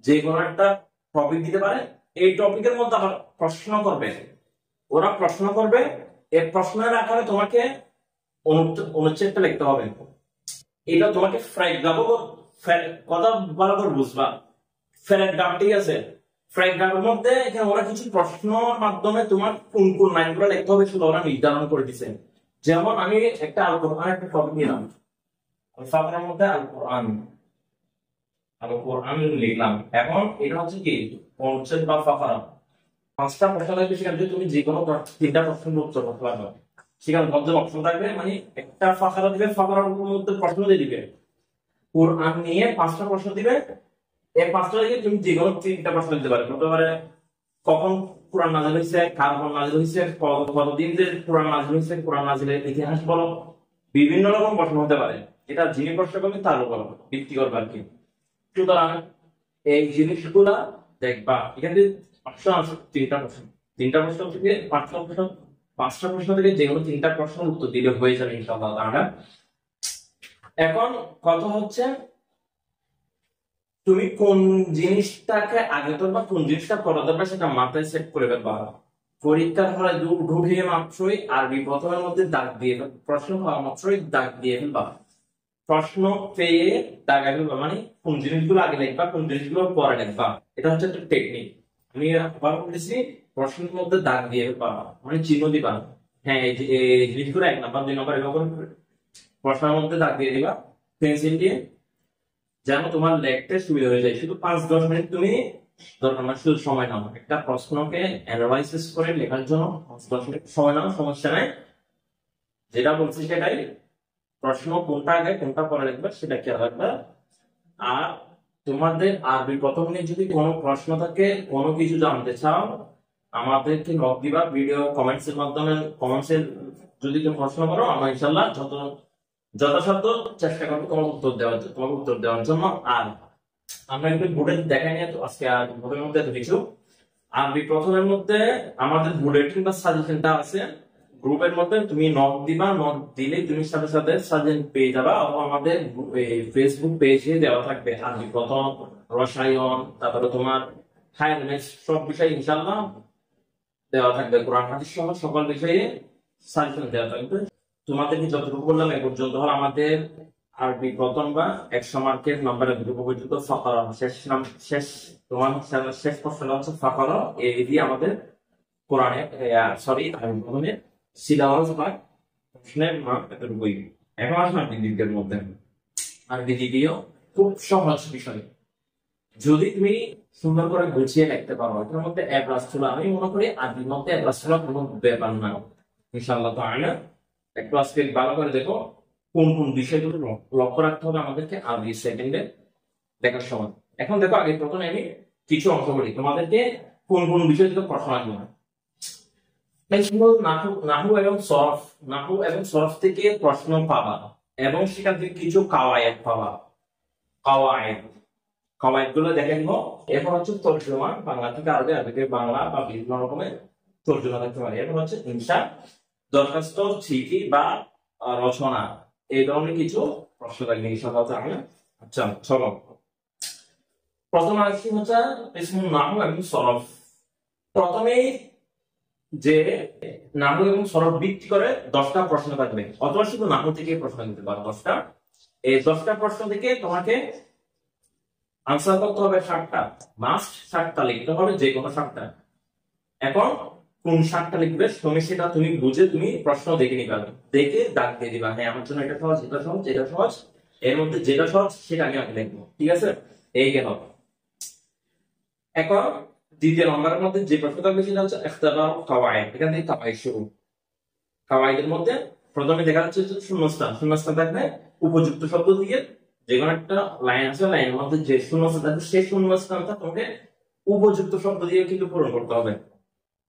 যে কোনো একটা টপিক দিতে পারে। এই টপিকের মধ্যে আবার প্রশ্ন করবে, ওরা প্রশ্ন করবে, এই প্রশ্নের আকারে তোমাকে অনুচ্ছেদটা লিখতে হবে। এটা তোমাকে প্যারাগ্রাফ, কথা ভালো করে বুঝবা, প্যারাগ্রাফ, ঠিক আছে? প্যারাগ্রাফের মধ্যে এখানে ওরা কিছু প্রশ্নের মাধ্যমে তোমার কোন কোন লাইনগুলো লিখতে হবে সেটা ওরা নির্ধারণ করে দিয়েছে। যেমন আমি একটা আল কোরআন একটা টপিক নিলাম, ফাকরার মধ্যে আল কোরআন লিখলাম। এখন এটা হচ্ছে কি অনুচ্ছেদ বা ফাকরা, পাঁচটা প্রশ্ন থাকবে, সেখান থেকে তুমি যে কোনো তিনটা প্রশ্নের উত্তর করতে পারবে। সেখানে মধ্যে অপশন থাকবে, মানে একটা ফাকরা দিবে, ফাকরার মধ্যে প্রশ্ন দিয়ে দিবে, কোরআন নিয়ে পাঁচটা প্রশ্ন দিবে। এই পাঁচটা থেকে তুমি যে কোনো তিনটা প্রশ্ন দিতে পারবে। হতে পারে কখন কোরআন নাযিল হয়েছে, কার উপর নাযিল হয়েছে, কতদিন যে কোরআন নাযিল হয়েছে, কোরআন নাযিলের ইতিহাস বলো, বিভিন্ন রকম প্রশ্ন হতে পারে। এটা যিনি প্রশ্ন করবেন তার উপর ভিত্তি করবে আর কি। সুতরাং এই জিনিসগুলা দেখবা। এখানে অপশন আছে তিনটা প্রশ্ন থেকে পাঁচটা প্রশ্ন থেকে যে কোনো তিনটা প্রশ্নের উত্তর দিলে হয়ে যাবে ইনশাআল্লাহ তাআলা। এখন কথা হচ্ছে তুমি কোন জিনিসটাকে আগে করবা, কোন জিনিসটা পরে করবা, সেটা মাথায় সেট করে ফেলবা। পরীক্ষার হলে ঢুকে মাত্রই আরবি প্রথমের মধ্যে দাগ দিয়ে প্রশ্ন পাওয়া মাত্রই দাগ দিয়ে ফেলবা। প্রশ্ন পেয়ে দাগা ফেলবা, মানে কোন জিনিসগুলো আগে লিখবা, কোন জিনিসগুলো পরে লিখবা। এটা হচ্ছে একটা টেকনিক। আমি আবার বলেছি, প্রশ্নের মধ্যে দাগ দিয়ে ফেলবা, মানে চিহ্ন দিবা। হ্যাঁ, এই জিনিসগুলো 1 নাম্বার 2 নাম্বার এরকম প্রশ্নের মধ্যে দাগ দিয়ে দিবা পেন্সিল দিয়ে, যেন তোমার লিখতে সুবিধা হয়ে যায়। শুধু 5-10 মিনিট তুমি দরকার না, শুধু সময় নাও একটা প্রশ্নকে অ্যানালাইসিস করে লেখার জন্য 5-10 মিনিট সময় নাও, সমস্যা নাই। যেটা বলছি সেটাই, প্রশ্ন কোনটা আগে কোনটা পরে লিখবে সেটা খেয়াল রাখবে। আর তোমাদের আরবি প্রথম নিয়ে যদি কোনো প্রশ্ন থাকে, কোনো কিছু জানতে চাও, আমাদেরকে নক দিবা ভিডিও কমেন্টসের মাধ্যমে। কমেন্টসে যদি তুমি প্রশ্ন করো, আমরা ইনশাআল্লাহ যথাসাধ্য চেষ্টা করবো তোমাকে উত্তর দেওয়ার জন্য। আর আমরা কিন্তু বোর্ডে দেখাই নিয়ে তো আজকে আর বোর্ডের মধ্যে কিছু আরবি প্রথমের মধ্যে আমাদের বুলেটিন বা সাজেশনটা আছে গ্রুপের মধ্যে, তুমি নক দিবা। নক দিলে তুমি সাথে সাথে সাজেশন পেয়ে যাবা। আমাদের ফেসবুক পেজে দেওয়া থাকবে আরবি প্রথম, রসায়ন, তারপরে তোমার হায়ার ম্যাথস, সব বিষয় ইনশাআল্লাহ দেওয়া থাকবে। কোরআন হাদিস সহ সকল বিষয়ে সাজেশন দেওয়া থাকবে। তোমাদেরকে যতটুকু বললাম এ পর্যন্ত হল আমাদের আরবি প্রথম বা 100 মার্কের নাম্বারের দুটো পর্যন্ত ফাকরা। শেষ প্রশ্নটা হচ্ছে ফাকরা। এই দিয়ে আমাদের কোরআনের আরবি প্রথমের সিলেবাস বা প্রশ্নের মান এতটুকুই। এখন আসুন আরবি দ্বিতীয়ের মধ্যে। আরবি দ্বিতীয় খুব সহজ বিষয়, যদি তুমি সুন্দর করে গুছিয়ে লিখতে পারো, এটার মধ্যে এ প্লাস ছিল। আমি মনে করি আরবির মধ্যে এ প্লাস ছিল কোনো ব্যাপার না ইনশাআল্লাহ তাআলা। একটু আজকে ভালো করে দেখো কোন কোন বিষয়গুলো লক্ষ্য রাখতে হবে আমাদেরকে আরবি সেকেন্ডে দেখার সময়। এখন দেখো, আগে প্রথমে আমি কিছু অংশ বলি তোমাদেরকে কোন কোন বিষয় থেকে প্রশ্ন আসবে। নাহু এবং সরফ থেকে প্রশ্ন পাবা, এবং সেখান থেকে কিছু কাওয়ায়েদ পাবা। কাওয়ায়েদ গুলো দেখে নিবো। এরপর হচ্ছে তর্জমা, বাংলা থেকে আরবি, আরবি থেকে বাংলা, বা বিভিন্ন রকমের তর্জমা দেখতে পারি। এরপর হচ্ছে ইনশা, দরখাস্ত, চিঠি বা রচনা, এই ধরনের কিছু প্রশ্ন থাকবে ইনশাআল্লাহ তাআলা। আচ্ছা চলো, প্রথম আসছি হচ্ছে নাহু এবং সরফ। প্রথমে যে নাহু এবং সরফ ভিত্তি করে 10টা প্রশ্ন থাকবে, অথবা শুধু নাহু থেকে প্রশ্ন দিতে পারো 10টা। এই 10টা প্রশ্ন থেকে তোমাকে আনসার করতে হবে 7টা, মাস্ট 7টা লিখতে হবে, যে কোনো 7টা। এখন কোন 7টা লিখবে সেটা তুমি বুঝে তুমি প্রশ্ন দেখে নিবা, দেখে দাগ দিয়ে দিবা। হ্যাঁ, আমার জন্য এটা সহজ, এটা সহজ, এটা সহজ, এর মধ্যে যেটা সহজ সেটা আমি আগে লিখবো। ঠিক আছে, এই গেল। এখন দ্বিতীয় নম্বরের মধ্যে যে প্রশ্ন থাকবে সেটা হচ্ছে ইখতিবার কাওয়ায়েদ। এখান থেকে কাওয়ায়েদ শুরু। কাওয়ায়েদের মধ্যে প্রথমে দেখা যাচ্ছে শূন্যস্থান থাকবে উপযুক্ত শব্দ দিয়ে। যে কোনো একটা লাইন আছে, লাইনের মধ্যে যে শূন্যস্থান থাকবে সেই শূন্যস্থানটা তোমাকে উপযুক্ত শব্দ দিয়ে কিন্তু পূরণ করতে হবে।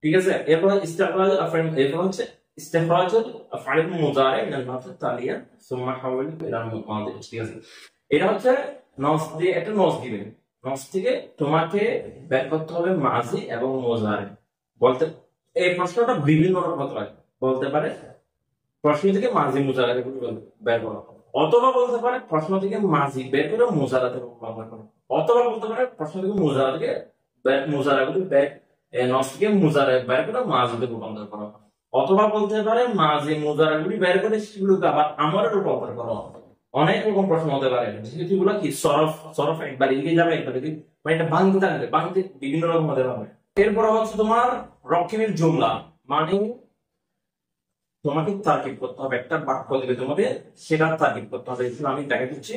ঠিক আছে, এরপর হচ্ছে ইস্তিখরাজুল আফআলিল মুদারি মিনাল মাদি তালিয়া সুম্মা হাওয়ালু ইলা মাদি। ঠিক আছে, এটা হচ্ছে নস দিয়ে একটা নস দিবেন। নস থেকে তোমাকে বের করতে হবে মাজি এবং মুজারি। বলতে এই প্রশ্নটা বিভিন্ন রকম বলতে পারে প্রশ্ন থেকে মাজি মুজারি বের করো, অথবা বলতে পারে প্রশ্ন থেকে মাজি বের করে মুজারাতে ব্যবহার করো, অথবা বলতে পারে প্রশ্ন থেকে মুজারা থেকে মুজারাগুলো নস থেকে মুজারা বের করে মাজিতে রূপান্তর করো, অথবা বলতে পারে মাজি মুজারাগুলি বের করে সেগুলোকে আবার আমরে রূপান্তর করো। অনেক রকম প্রশ্ন হতে পারে, যেগুলো কি সরফ সরফ একবার এদিকে যাবে একবার এদিকে, মানে এটা ভাঙতে থাকবে, ভাঙতে বিভিন্ন রকম হতে পারে। এরপর হচ্ছে তোমার রকিবের জুমলা, মানে তোমাকে তারকিব করতে হবে, একটা বাক্য দিবে তোমাকে, সেটা তারকিব করতে হবে। এখানে আমি দেখা দিচ্ছি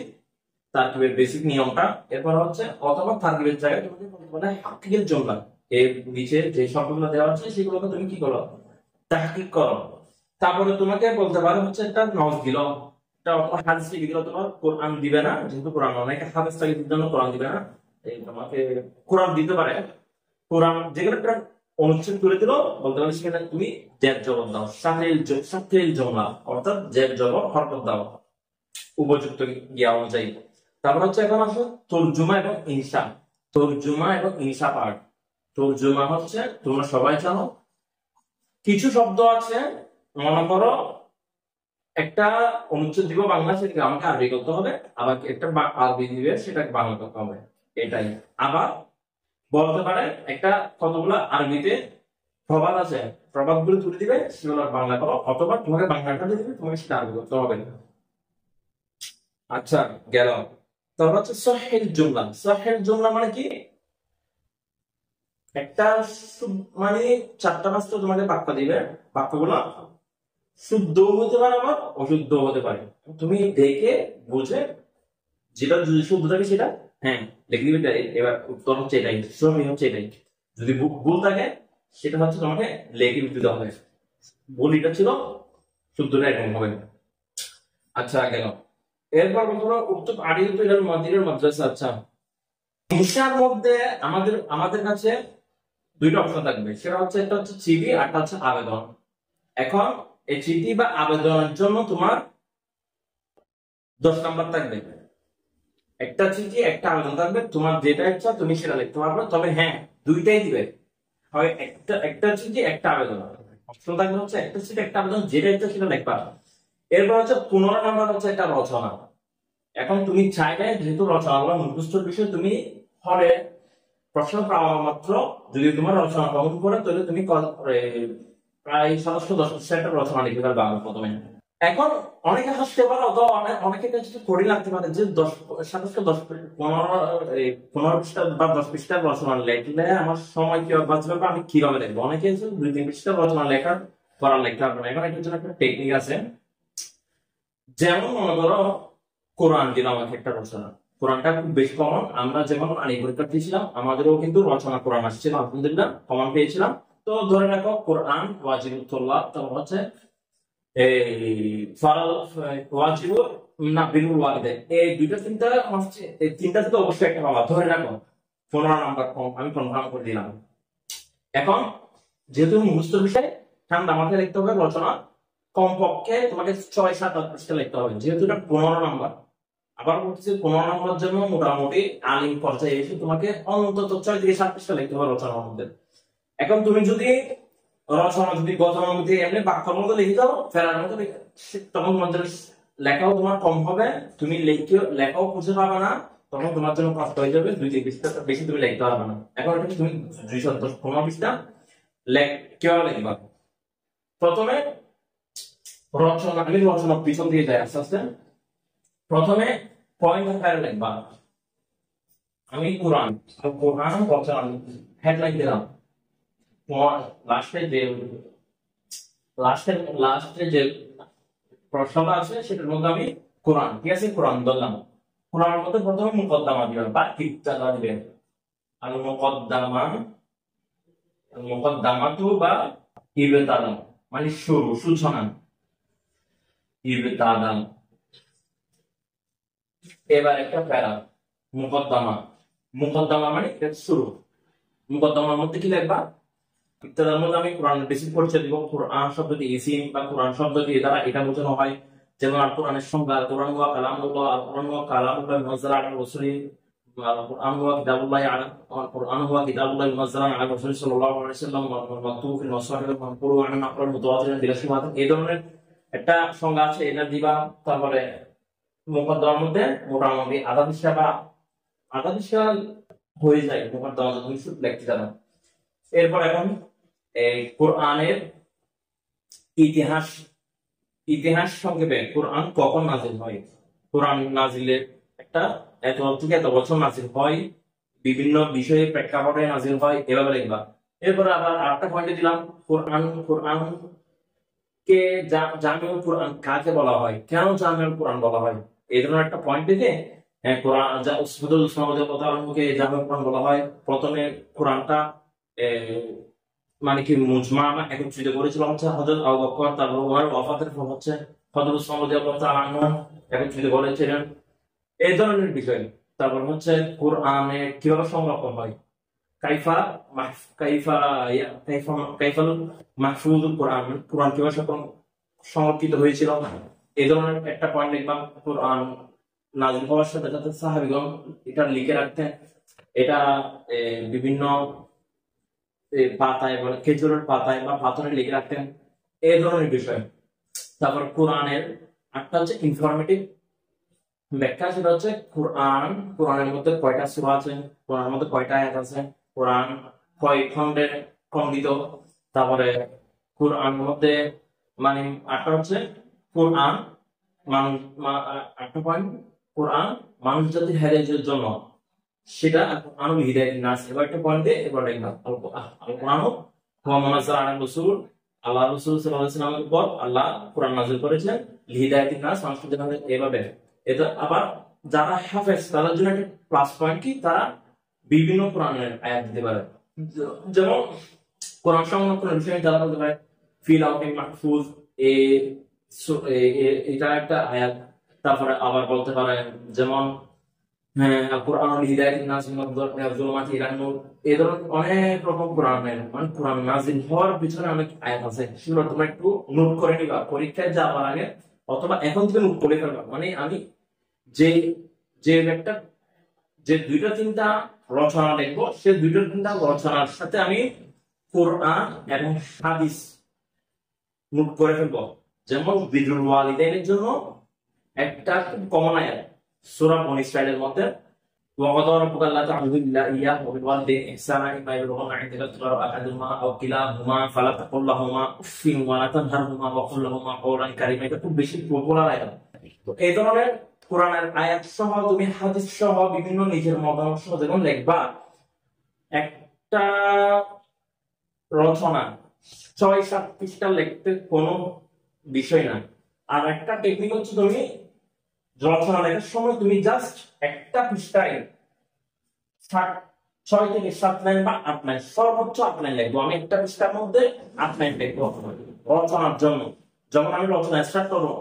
তারকিবের বেসিক নিয়মটা। এরপর হচ্ছে অথবা তারকিবের জায়গায় তোমাকে বলতে পারে হাকিকের জুমলা, এর নিচে যে শব্দগুলো দেওয়া আছে সেগুলোকে তুমি কি করো, তাহকিক করো। তারপরে তোমাকে বলতে পারে হচ্ছে একটা নজ দিল, এটা হাদিস লিখে দিল, তোমার কোরআন দিবে না, যেহেতু কোরআন অনেকে হাদিস লিখে জন্য কোরআন দিবে না, এই তোমাকে কোরআন দিতে পারে। কোরআন যেখানে একটা অনুচ্ছেদ তুলে দিল, বলতে পারে সেখানে তুমি জের জবাব দাও, সাথিল জমলা, অর্থাৎ জের জবাব হরকত দাও উপযুক্ত জ্ঞা অনুযায়ী। তারপর হচ্ছে এখন আসো তর্জুমা এবং ইনসা। তর্জুমা এবং ইনসা পাঠ। তর্জুমা হচ্ছে তোমরা সবাই জানো, কিছু শব্দ আছে, মনে করো একটা অনুচ্ছেদ দিব বাংলা, সেটাকে আমাকে আরবি করতে হবে, আবার একটা আরবি দিবে সেটাকে বাংলা করতে হবে, এটাই। আবার বলতে পারে একটা কতগুলো আরবিতে প্রবাদ আছে, প্রবাদ গুলো তুলে দিবে, সেগুলো বাংলা করো, অথবা তোমাকে বাংলাটা দিয়ে দিবে, তোমাকে সেটা আরবি করতে হবে। আচ্ছা, গেল। তারপর হচ্ছে সহিল জুমলা। সহিল জুমলা মানে কি, একটা মানে চারটা পাঁচটা তোমাকে বাক্য দিবে, বাক্যগুলো শুদ্ধ হতে পারে আবার অশুদ্ধ হতে পারে, তুমি দেখে বুঝে যেটা যদি শুদ্ধ থাকে সেটা হ্যাঁ লিখে দিবে। এবার উত্তর হচ্ছে এটাই, সময় হচ্ছে এটাই। যদি ভুল থাকে সেটা হচ্ছে তোমাকে লেখে দিতে হবে, ভুল এটা ছিল, শুদ্ধটা এরকম হবে। আচ্ছা, গেল। এরপর বলবো উক্ত আড়িয়ে তো এটার মন্দিরের মাদ্রাসা। আচ্ছা, ইনসার মধ্যে আমাদের আমাদের কাছে দুইটা অপশন থাকবে, সেটা হচ্ছে একটা হচ্ছে চিঠি আর একটা হচ্ছে আবেদন। এখন এই চিঠি বা আবেদনের জন্য তোমার 10 নাম্বার থাকবে, একটা চিঠি একটা আবেদন থাকবে, তোমার যেটা ইচ্ছা তুমি সেটা লিখতে পারবে, তবে হ্যাঁ দুইটাই দিবে, হয় একটা একটা চিঠি একটা আবেদন, অপশন থাকবে হচ্ছে একটা চিঠি একটা আবেদন, যেটা ইচ্ছা সেটা লিখবা। এরপর হচ্ছে 15 নাম্বার হচ্ছে একটা রচনা। এখন তুমি চাইলে যেহেতু রচনাগুলো মুখস্থর বিষয়, তুমি হলে প্রশ্ন পাওয়া মাত্র যদি তোমার রচনা গ্রহণ করে, তাহলে তুমি প্রায় 710 একটা রচনা লিখতে পারবে আমার প্রথমে। এখন অনেকে হাসতে পারে, অথবা অনেকের কাছে কঠিন লাগতে পারে যে 15 পৃষ্ঠা বা 10 পৃষ্ঠার রচনা লিখলে আমার সময় কিভাবে বাঁচবে বা আমি কিভাবে লিখবো। অনেকে 2-3 পৃষ্ঠা রচনা লেখার পড়া লিখতে পারবে না। এখন এটার জন্য একটা টেকনিক আছে, যেমন মনে করো কোরআন দিল আমাকে একটা রচনা, কোরআনটা খুব বেশি কমন, আমরা যেমন আনি পরীক্ষা দিয়েছিলাম আমাদেরও কিন্তু রচনা কোরআন আসছিল, আলহামদুলিল্লাহ কমন পেয়েছিলাম। তো ধরে রাখো কোরআন ওয়াজিবুল্লাহ, তারপর হচ্ছে এই ফারাল ওয়াজিবু না বিলুল ওয়ালিদাইন, এই দুইটা তিনটা হচ্ছে, এই তিনটা থেকে অবশ্যই একটা পাবা, ধরে রাখো। 15 নাম্বার কম, আমি কনফার্ম করে দিলাম। এখন যেহেতু মুখস্থ বিষয়, ঠান্ডা মাথায় লিখতে হবে রচনা, কমপক্ষে তোমাকে 6-7-8 পৃষ্ঠা লিখতে হবে, যেহেতু এটা 15 নাম্বার। আবার বলছি 15 নাম্বার জন্য মোটামুটি আলিম পর্যায়ে এসে তোমাকে অন্তত 6 থেকে 7 পৃষ্ঠা লিখতে হবে রচনার মধ্যে। এখন তুমি যদি রচনা যদি গঠনের মধ্যে এমনি বাক্যের মধ্যে লিখে দাও, ফেরার মধ্যে তখন তোমাদের লেখাও তোমার কম হবে, তুমি লেখাও খুঁজে পাবে না, তখন তোমার জন্য কষ্ট হয়ে যাবে, 2-3 পৃষ্ঠা বেশি তুমি লিখতে পারবে না। এখন এটা তুমি 215 পৃষ্ঠা কিভাবে লিখবা। প্রথমে রচনা, আমি রচনা পিছন দিয়ে যাই আস্তে আস্তে। প্রথমে পয়েন্ট আকারে লিখবা, আমি কোরআন কোরআন রচনা হেডলাইন দিলাম, লাস্টে যে লাস্টে যে প্রশ্নটা আছে সেটার মধ্যে আমি কোরআন, ঠিক আছে, কোরআন ধরলাম। কোরআনের মধ্যে প্রথমে মুকদ্দমা দিবেন বা ইবতিদা দিবেন, আর মুকদ্দমাতু বা ইবতিদা মানে শুরু, সূচনা, ইবতিদা। এবার একটা প্যারা, মুকদ্দমা, মুকদ্দমা মানে শুরু, মুকদ্দমার মধ্যে কি লিখবা, ইবতিদার মধ্যে আমি কোরআন বেসিক পরিচয় দিব, কোরআন শব্দ দিয়ে ইসিম বা কোরআন শব্দ দিয়ে দ্বারা এটা বোঝানো হয়, যেমন আল কোরআনের সংজ্ঞা, কোরআন ওয়া কালামুল্লাহ, আল কোরআন ওয়া কালামুল্লাহ মুনাজ্জালা আলা রাসূলি, আল কোরআন ওয়া কিতাবুল্লাহ আলা, আল কোরআন ওয়া কিতাবুল্লাহ মুনাজ্জালা আলা রাসূলি সাল্লাল্লাহু আলাইহি ওয়াসাল্লাম, মাকতুব ফিল মাসাহিফ মানকুরু আন আকরান মুতাওয়াতিরান বিলা শুবহাত, এই ধরনের একটা সংজ্ঞা আছে, এটা দিবা। তারপরে মুকদ্দমার মধ্যে মোটামুটি আধা পৃষ্ঠা হয়ে যায় মুকদ্দমা, তুমি শুধু লিখতে জানো। এরপর এখন এই কোরআনের ইতিহাস, ইতিহাস সংক্ষেপে কোরআন কখন নাযিল হয়, কোরআন নাজিলের একটা এত থেকে এত বছর নাজিল হয়, বিভিন্ন বিষয়ে প্রেক্ষাপটে নাজিল হয়, এভাবে লিখবা। এরপরে আবার আরেকটা পয়েন্টে দিলাম, কোরআন কোরআন কে জামিউল কোরআন কাকে বলা হয়, কেন জামিউল কোরআন বলা হয়, এই ধরনের একটা পয়েন্ট দিতে কোরআন জামিউল কোরআন বলা হয়। প্রথমে কোরআনটা মানে কি মুজমা একত্রিত করেছিল হচ্ছে হযরত আবু বকর, তারপর ওমর ওয়াফাতের পর হচ্ছে হযরত উসমান রাদিয়াল্লাহু তাআলা আনহু একত্রিত করেছিলেন, এই ধরনের বিষয়। তারপর হচ্ছে কোরআনে কিভাবে সংরক্ষণ হয়, কাইফা কাইফা কাইফাল মাহফুজুল কোরআন, কোরআন কিভাবে সংরক্ষিত হয়েছিল, এই ধরনের একটা পয়েন্ট লিখলাম। কোরআন নাযিল হওয়ার সাথে সাথে সাহাবীগণ এটা লিখে রাখতেন, এটা বিভিন্ন পাতায় বলে খেজুরের পাতায় বা পাথরে লিখে রাখতেন, এই ধরনের বিষয়। তারপর কোরআনের একটা হচ্ছে ইনফরমেটিভ ব্যাখ্যা, সেটা হচ্ছে কোরআনের মধ্যে কয়টা সূরা আছে, কোরআনের মধ্যে কয়টা আয়াত আছে, কোরআন কয় খণ্ডে খণ্ডিত। তারপরে কোরআনের মধ্যে মানে আটটা হচ্ছে কোরআন মানুষ, আটটা পয়েন্ট কোরআন মানুষ জাতির হেদায়েতের জন্য, সেটা আনু হিদায়াতিন নাস, এবার একটা পয়েন্ট দিয়ে এবার লিখলাম আল কোরআনু ওয়া মুনাজ্জাল আলা রাসূল, আল্লাহ রাসূল সাল্লাল্লাহু আলাইহি ওয়াসাল্লামের উপর আল্লাহ কোরআন নাযিল করেছেন লিহিদায়াতিন নাস, মানুষের জন্য এভাবে। এটা আবার যারা হাফেজ তাদের জন্য একটা প্লাস পয়েন্ট কি, তারা বিভিন্ন কোরআনের আয়াত দিতে পারে। যেমন কোরআন সংরক্ষণের বিষয়ে তারা বলতে পারে ফি লাউহিল মাহফুজ, এটা একটা আয়াত। তারপরে আবার বলতে পারে যেমন কোরআন হিদায়াতিন নাস যুলুমাতি ইলান নূর, এই ধরনের অনেক রকম কোরআনের মানে কোরআন নাযিল হওয়ার পিছনে অনেক আয়াত আছে, সেগুলো তোমরা একটু নোট করে নিবা পরীক্ষায় যাওয়ার আগে, অথবা এখন থেকে নোট করে ফেলবা। মানে আমি যে যে একটা যে দুইটা তিনটা রচনা লিখবো, সে দুইটা তিনটা রচনার সাথে আমি কোরআন এবং হাদিস নোট করে ফেলবো। যেমন বিরুল ওয়ালিদাইনের জন্য একটা কমন আয়াত সূরা বনী ইসরাঈলের মধ্যে وقضى ربك الا تعبدوا الا اياه وبالوالدين احسانا اما يبلغن عندك الكبر احدهما او كلاهما فلا تقل لهما اف ولا تنهرهما وقل لهما قولا كريما। এটা খুব বেশি পপুলার আয়াত। তো এই ধরনের কোরআনের আয়াত সহ তুমি হাদিস সহ বিভিন্ন নিজের মতামত সহ যখন লিখবা, একটা রচনা ৬-৭ পৃষ্ঠা লিখতে কোনো বিষয় না। আর একটা টেকনিক হচ্ছে তুমি রচনা লেখার সময় তুমি জাস্ট একটা পৃষ্ঠায় ৬ থেকে ৭ লাইন বা ৮ লাইন, সর্বোচ্চ ৮ লাইন লিখবো। আমি একটা পৃষ্ঠার মধ্যে ৮ লাইন লিখবো রচনার জন্য। যখন আমি রচনা স্টার্ট করবো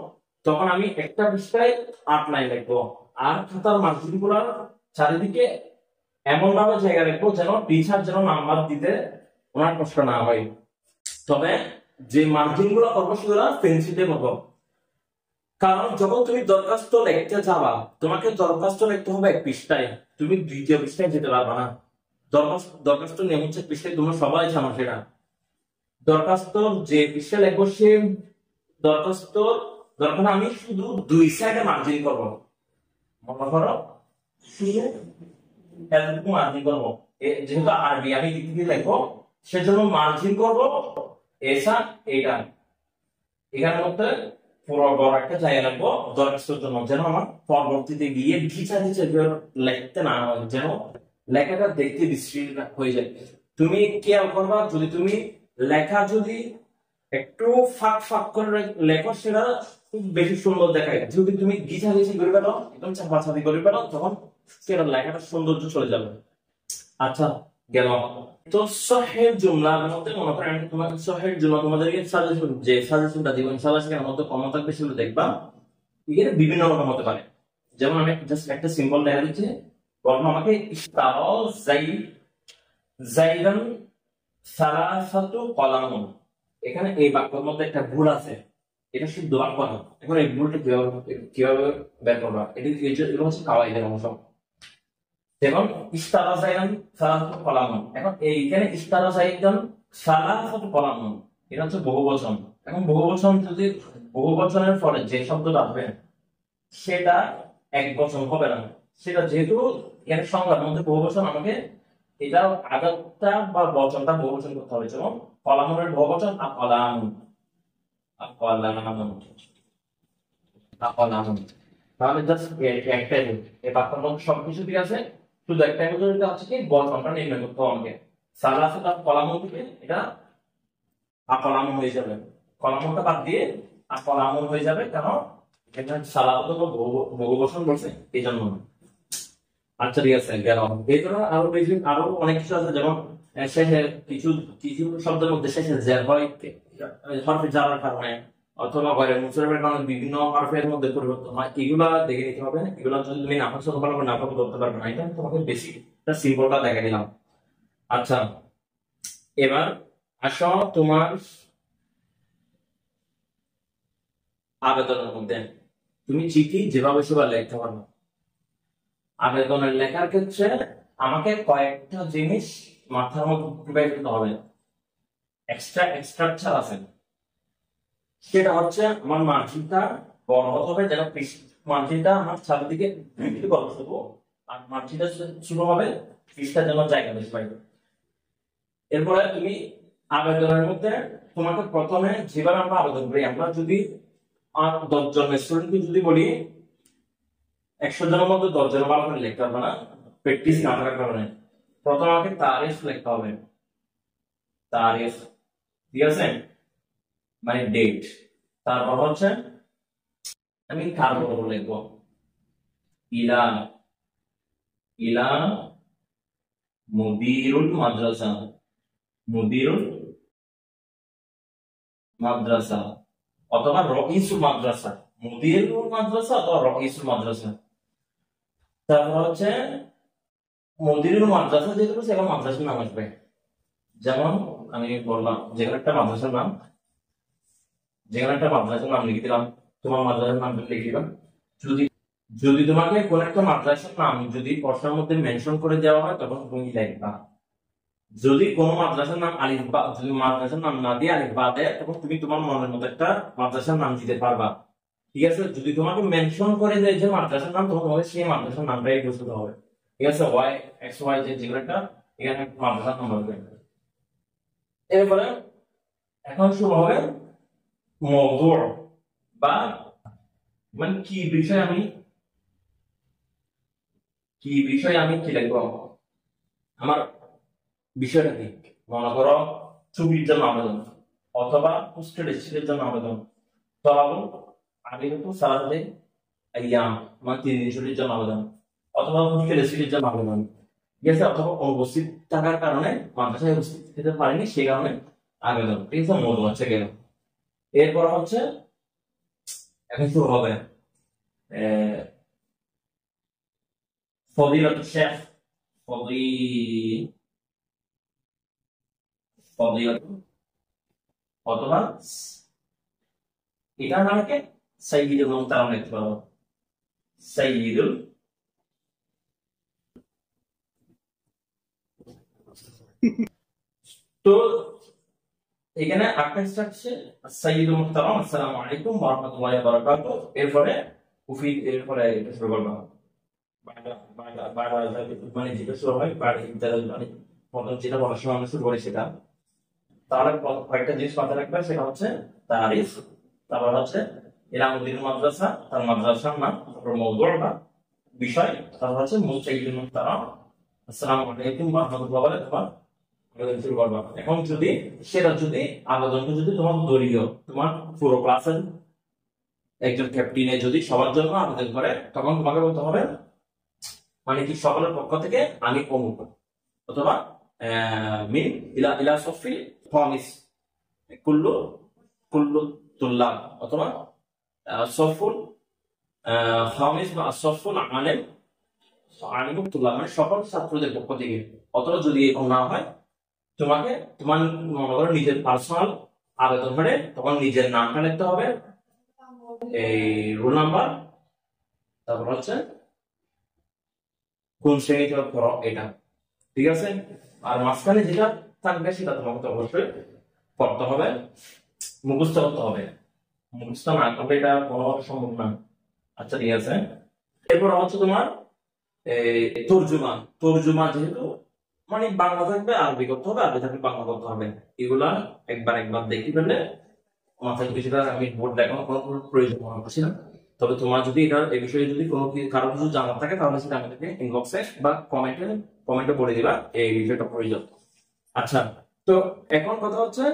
তখন আমি একটা পৃষ্ঠায় ৮ লাইন লিখবো, আর খাতার মার্জিন গুলার চারিদিকে এমন ভাবে জায়গা রাখবো যেন টিচার যেন নাম্বার দিতে ওনার কষ্ট না হয়। তবে যে মার্জিন গুলো করবো সেগুলো পেন্সিলে করবো, কারণ যখন তুমি দরখাস্ত লিখতে যাবা তোমাকে দরখাস্ত লিখতে হবে ১ পৃষ্ঠায়, তুমি দ্বিতীয় পৃষ্ঠায় যেতে পারবে না। দরখাস্ত নিয়ম হচ্ছে পৃষ্ঠায়, তোমরা সবাই জানো সেটা। দরখাস্ত যে পৃষ্ঠায় লিখবো সে দরখাস্ত দরকার আমি শুধু ২ সাইডে মার্জিন করবো, মনে করো শুধু এতটুকু মার্জিন করবো। যেহেতু আরবি আমি দিক থেকে লিখবো সেজন্য মার্জিন করবো এসা এটা, এখানের মধ্যে পুরো বড় একটা জায়গা রাখবো দরখাস্তের জন্য, যেন আমার পরবর্তীতে গিয়ে ঘিচা ঘিচা লিখতে না হয়, যেন লেখাটা দেখতে বিশ্রী হয়ে যায়। তুমি খেয়াল করবা, যদি তুমি লেখা যদি একটু ফাঁক ফাঁক করে লেখো সেটা খুব বেশি সুন্দর দেখায়। যদি তুমি ঘিচা ঘিচি করে ফেলো, একদম চাপাচাপি করে ফেলো, তখন সেটা লেখাটা সৌন্দর্য চলে যাবে। আচ্ছা গেল। তো সহিহ জুমলার মধ্যে মনে করেন আমি তোমাকে সহিহ জুমলা তোমাদেরকে সাজেশনটা দিব ইনশাআল্লাহ, সেখানের মধ্যে কমন থাকবে সেগুলো দেখবা। এখানে বিভিন্ন রকম হতে পারে। যেমন আমি জাস্ট একটা সিম্বল দেখা দিচ্ছি, বলবো আমাকে ইশতারা জাইদান সালাসাতু কলামুন। এখানে এই বাক্যের মধ্যে একটা ভুল আছে, এটা শুদ্ধ বাক্য না। এখন এই ভুলটা কিভাবে বের করবা, এটা হচ্ছে কাওয়াইদের অংশ। যেমন ইশতারা জাইদান সালাসাতু কলামুন, এখন এইখানে ইশতারা জাইদান সালাসাতু কলামুন এটা হচ্ছে বহুবচন। এখন বহুবচন যদি বহুবচনের পরে যে শব্দটা আসবে সেটা একবচন হবে না, সেটা যেহেতু এখানে সংজ্ঞার মধ্যে বহুবচন, আমাকে এটা আগতটা বা বচনটা বহুবচন করতে হবে। যেমন কলামুনের বহুবচন আকলাম, আকলাম, আকলাম। তাহলে জাস্ট একটাই রুল, এই বাক্যের মধ্যে সবকিছু ঠিক আছে, শুধু একটাই রুল, এটা হচ্ছে কি বচনটা নির্ণয় করতে হবে আমাকে। সালা আছে তার কলাম থেকে এটা আকলাম হয়ে যাবে, কলামটা বাদ দিয়ে আকলাম হয়ে যাবে, কেন এখানে সালা তো বহু বচন বলছে এই জন্য। আচ্ছা ঠিক আছে গেল। এই ধরনের আরো বেশি আরো অনেক কিছু আছে, যেমন শেষে কিছু কিছু শব্দের মধ্যে শেষে জের হয় হরফে জারার কারণে, অথবা গয়রে মুনসারিফের কারণে বিভিন্ন হরফের মধ্যে পরিবর্তন হয়, এগুলা দেখে নিতে হবে। এগুলা যদি তুমি না পছন্দ ভালো না পছন্দ করতে পারবে না, এটা তোমাকে বেশি সিম্পলটা দেখে দিলাম। আচ্ছা এবার আসো তোমার আবেদনের মধ্যে। তুমি চিঠি যেভাবে সেভাবে লিখতে পারবে। আবেদনের লেখার ক্ষেত্রে আমাকে কয়েকটা জিনিস মাথার মধ্যে ঢুকাই ফেলতে হবে, এক্সট্রা স্ট্রাকচার আছে। সেটা হচ্ছে আমার মার্জিনটা বড় হতে হবে, যেন মার্জিনটা আমার চারিদিকে বড় থাকবো, আর মার্জিনটা ছোট হবে, পৃষ্ঠা যেন জায়গা বেশি পাইবে। এরপরে তুমি আবেদনের মধ্যে তোমাকে প্রথমে যেভাবে আমরা আবেদন করি, আমরা যদি 10 জন স্টুডেন্টকে যদি বলি 100 জনের মধ্যে 10 জন ভালো করে লিখতে পারবে না, প্র্যাকটিস না থাকার কারণে। প্রথমে আমাকে তারিখ লিখতে হবে, তারিখ, ঠিক আছে, মানে ডেট। তারপর হচ্ছে আমি কার বলবো লিখবো, ইলা, ইলা মুদিরুল মাদ্রাসা, মুদিরুল মাদ্রাসা, অথবা রইসুল মাদ্রাসা, মুদিরুল মাদ্রাসা অথবা রইসুল মাদ্রাসা। তারপর হচ্ছে মুদিরুল মাদ্রাসা যেহেতু সেখানে মাদ্রাসার নাম আসবে, যেমন আমি বললাম যেখানে একটা মাদ্রাসার নাম, যেখানে একটা মাদ্রাসার নাম লিখে দিলাম, তোমার মাদ্রাসার নাম লিখে দিলাম। যদি যদি তোমাকে কোন একটা মাদ্রাসার নাম যদি প্রশ্নের মধ্যে মেনশন করে দেওয়া হয় তখন তুমি লিখবা। যদি কোন মাদ্রাসার নাম আলিফ বা, যদি মাদ্রাসার নাম না দিয়ে আলিফ বা দেয় তখন তুমি তোমার মনের মতো একটা মাদ্রাসার নাম দিতে পারবা, ঠিক আছে। যদি তোমাকে মেনশন করে দেয় যে মাদ্রাসার নাম, তখন তোমাকে সেই মাদ্রাসার নামটাই বুঝতে হবে, ঠিক আছে। ওয়াই এক্স ওয়াই যে যেগুলো একটা এখানে মাদ্রাসার নাম হবে। এরপরে এখন শুরু হবে মওদু, বা মানে কি বিষয় আমি কি লিখবো, আমার বিষয়টা কি। মনে করো ছবির জন্য আবেদন, অথবা পোস্টেড স্টিলের জন্য আবেদন, তলাবু আগে কিন্তু সালাতে আইয়াম মানে 3 দিন ছুটির জন্য আবেদন, অথবা পোস্টেড স্টিলের জন্য আবেদন, ঠিক আছে, অথবা অনুপস্থিত থাকার কারণে মাদ্রাসায় উপস্থিত হতে পারেনি সেই কারণে আবেদন, ঠিক আছে। মৌল হচ্ছে গেল। এরপর হচ্ছে এখন শুরু হবে ফদিলাতুল শেখ, ফদি ফদিলাতুল, অথবা এটার নামকে সাইয়্যিদুল মুহতারাম লিখতে পারবো, সাইয়্যিদুল। তো এখানে আপনার স্ট্রাকচার সাইয়্যিদুল মুহতারাম আসসালামু আলাইকুম ওয়া রাহমাতুল্লাহি ওয়া বারাকাতুহু, এরপরে এরপরে এটা শুরু করব মানে যেটা শুরু হয় মানে প্রথম যেটা পড়াশোনা আমরা শুরু করি সেটা। তাহলে কয়েকটা জিনিস মাথায় রাখবে, সেটা হচ্ছে তারিফ, তারপর হচ্ছে ইলামুদ্দিন মাদ্রাসা, তার মাদ্রাসার নাম, তারপর মওদু বা বিষয়, তারপর হচ্ছে মুসাইয়্যিদুল মুহতারাম আসসালামু আলাইকুম ওয়া রাহমাতুল্লাহি ওয়া বারাকাতুহু, আবেদন শুরু করবা। এখন যদি সেটা যদি আবেদনটা যদি তোমার দলীয়, তোমার পুরো ক্লাসের একজন ক্যাপ্টেনে যদি সবার জন্য আবেদন করে, তখন তোমাকে বলতে হবে মানে কি সকলের পক্ষ থেকে আমি অমুক, অথবা মিন ইলা ইলা সফি খামিস কুল্লু কুল্লু তুল্লাব, অথবা সফুল খামিস বা সফুল আলেম আলিমুল তুল্লাব, মানে সকল ছাত্রদের পক্ষ থেকে। অথবা যদি এরকম না হয়, তোমাকে তোমার মনে করো নিজের পার্সোনাল আবেদন করে তখন নিজের নামটা লিখতে হবে, এই রোল নাম্বার, তারপর হচ্ছে কোন শ্রেণীতে পড়ো এটা, ঠিক আছে। আর মাঝখানে যেটা থাকবে সেটা তোমাকে তো অবশ্যই পড়তে হবে, মুখস্থ করতে হবে, মুখস্থ না করলে এটা কোনোভাবে সম্ভব না। আচ্ছা ঠিক আছে। এরপর হচ্ছে তোমার এই তর্জমা, তর্জমা যেহেতু মানে বাংলা থাকবে আরবি করতে হবে, আরবি থাকবে বাংলা করতে হবে, এগুলা একবার একবার দেখি ফেললে মাথায় কিছুটা আমি বোর্ড দেখানোর কোনো প্রয়োজন মনে করছি না। তবে তোমার যদি এটা এই বিষয়ে যদি কোনো কারো কিছু জানার থাকে তাহলে সেটা আমাদেরকে ইনবক্সে বা কমেন্টে বলে দিবা এই বিষয়টা প্রয়োজন। আচ্ছা, তো এখন কথা হচ্ছে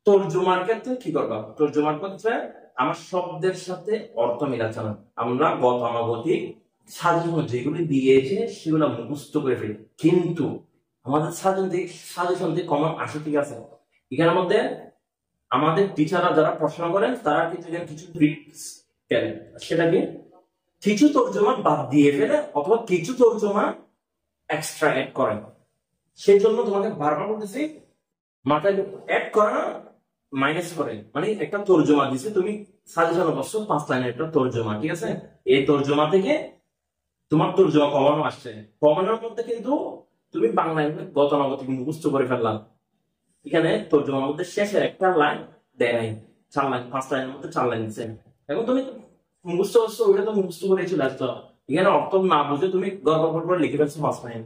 তর্জমার ক্ষেত্রে কি করবা? তর্জমার ক্ষেত্রে আমার শব্দের সাথে অর্থ মিলাচ্ছে না, আমরা গতানুগতিক সাজেশন যেগুলি দিয়েছে সেগুলো মুখস্থ করে ফেলি, কিন্তু আমাদের সাজেশন দিয়ে কমন আসে, ঠিক আছে। এখানের মধ্যে আমাদের টিচাররা যারা পড়াশোনা করেন তারা কিন্তু এখানে কিছু ট্রিক্স দেন, সেটা কি কিছু তর্জমা বাদ দিয়ে ফেলে অথবা কিছু তর্জমা এক্সট্রা অ্যাড করেন। সেই জন্য তোমাকে বারবার বলতেছি মাথায় অ্যাড করা মাইনাস করে, মানে একটা তর্জমা দিছে, তুমি সাজেশন বসছো 5 লাইনের একটা তর্জমা, ঠিক আছে, এই তর্জমা থেকে তোমার তর্জমা কমানো আসছে, কমানোর মধ্যে কিন্তু তুমি বাংলায় গতানুগতিক মুখস্থ করে ফেললাম, এখানে তর্জমার মধ্যে শেষের একটা লাইন দেয় নাই, 4 লাইন 5 লাইনের মধ্যে 4 লাইন দিচ্ছে, এখন তুমি মুখস্থ করছো, ওইটা তো মুখস্থ করে চলে আসতো, এখানে অর্থ না বুঝে তুমি গড়বড় করে লিখে ফেলছো 5 লাইন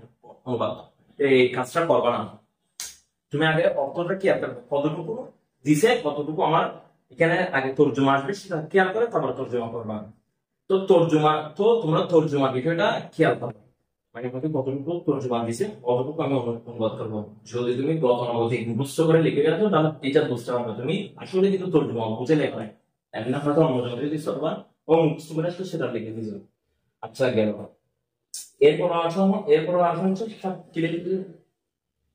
অনুবাদ, এই কাজটা করবা না। তুমি আগে অর্থটা খেয়াল করবে, কতটুকু দিছে কতটুকু আমার এখানে আগে তর্জমা আসবে সেটা খেয়াল করে তারপর তর্জমা করবা। তো তোমরা তর্জমার বিষয়টা খেয়াল করবে, মানে আমাকে কতটুকু তর্জমা দিছে কতটুকু আমি অনুবাদ করবো। যদি তুমি গতানুগতিক মুখস্থ করে লিখে গেছো তাহলে টিচার বুঝতে পারবে তুমি আসলে কিন্তু তর্জমা বুঝে লেখা নাই, এমনি হয়তো অন্য জায়গায় দিচ্ছ বা ও মুখস্থ করে আসলে সেটা লিখে দিয়েছো। আচ্ছা গেল, এরপর আসা হচ্ছে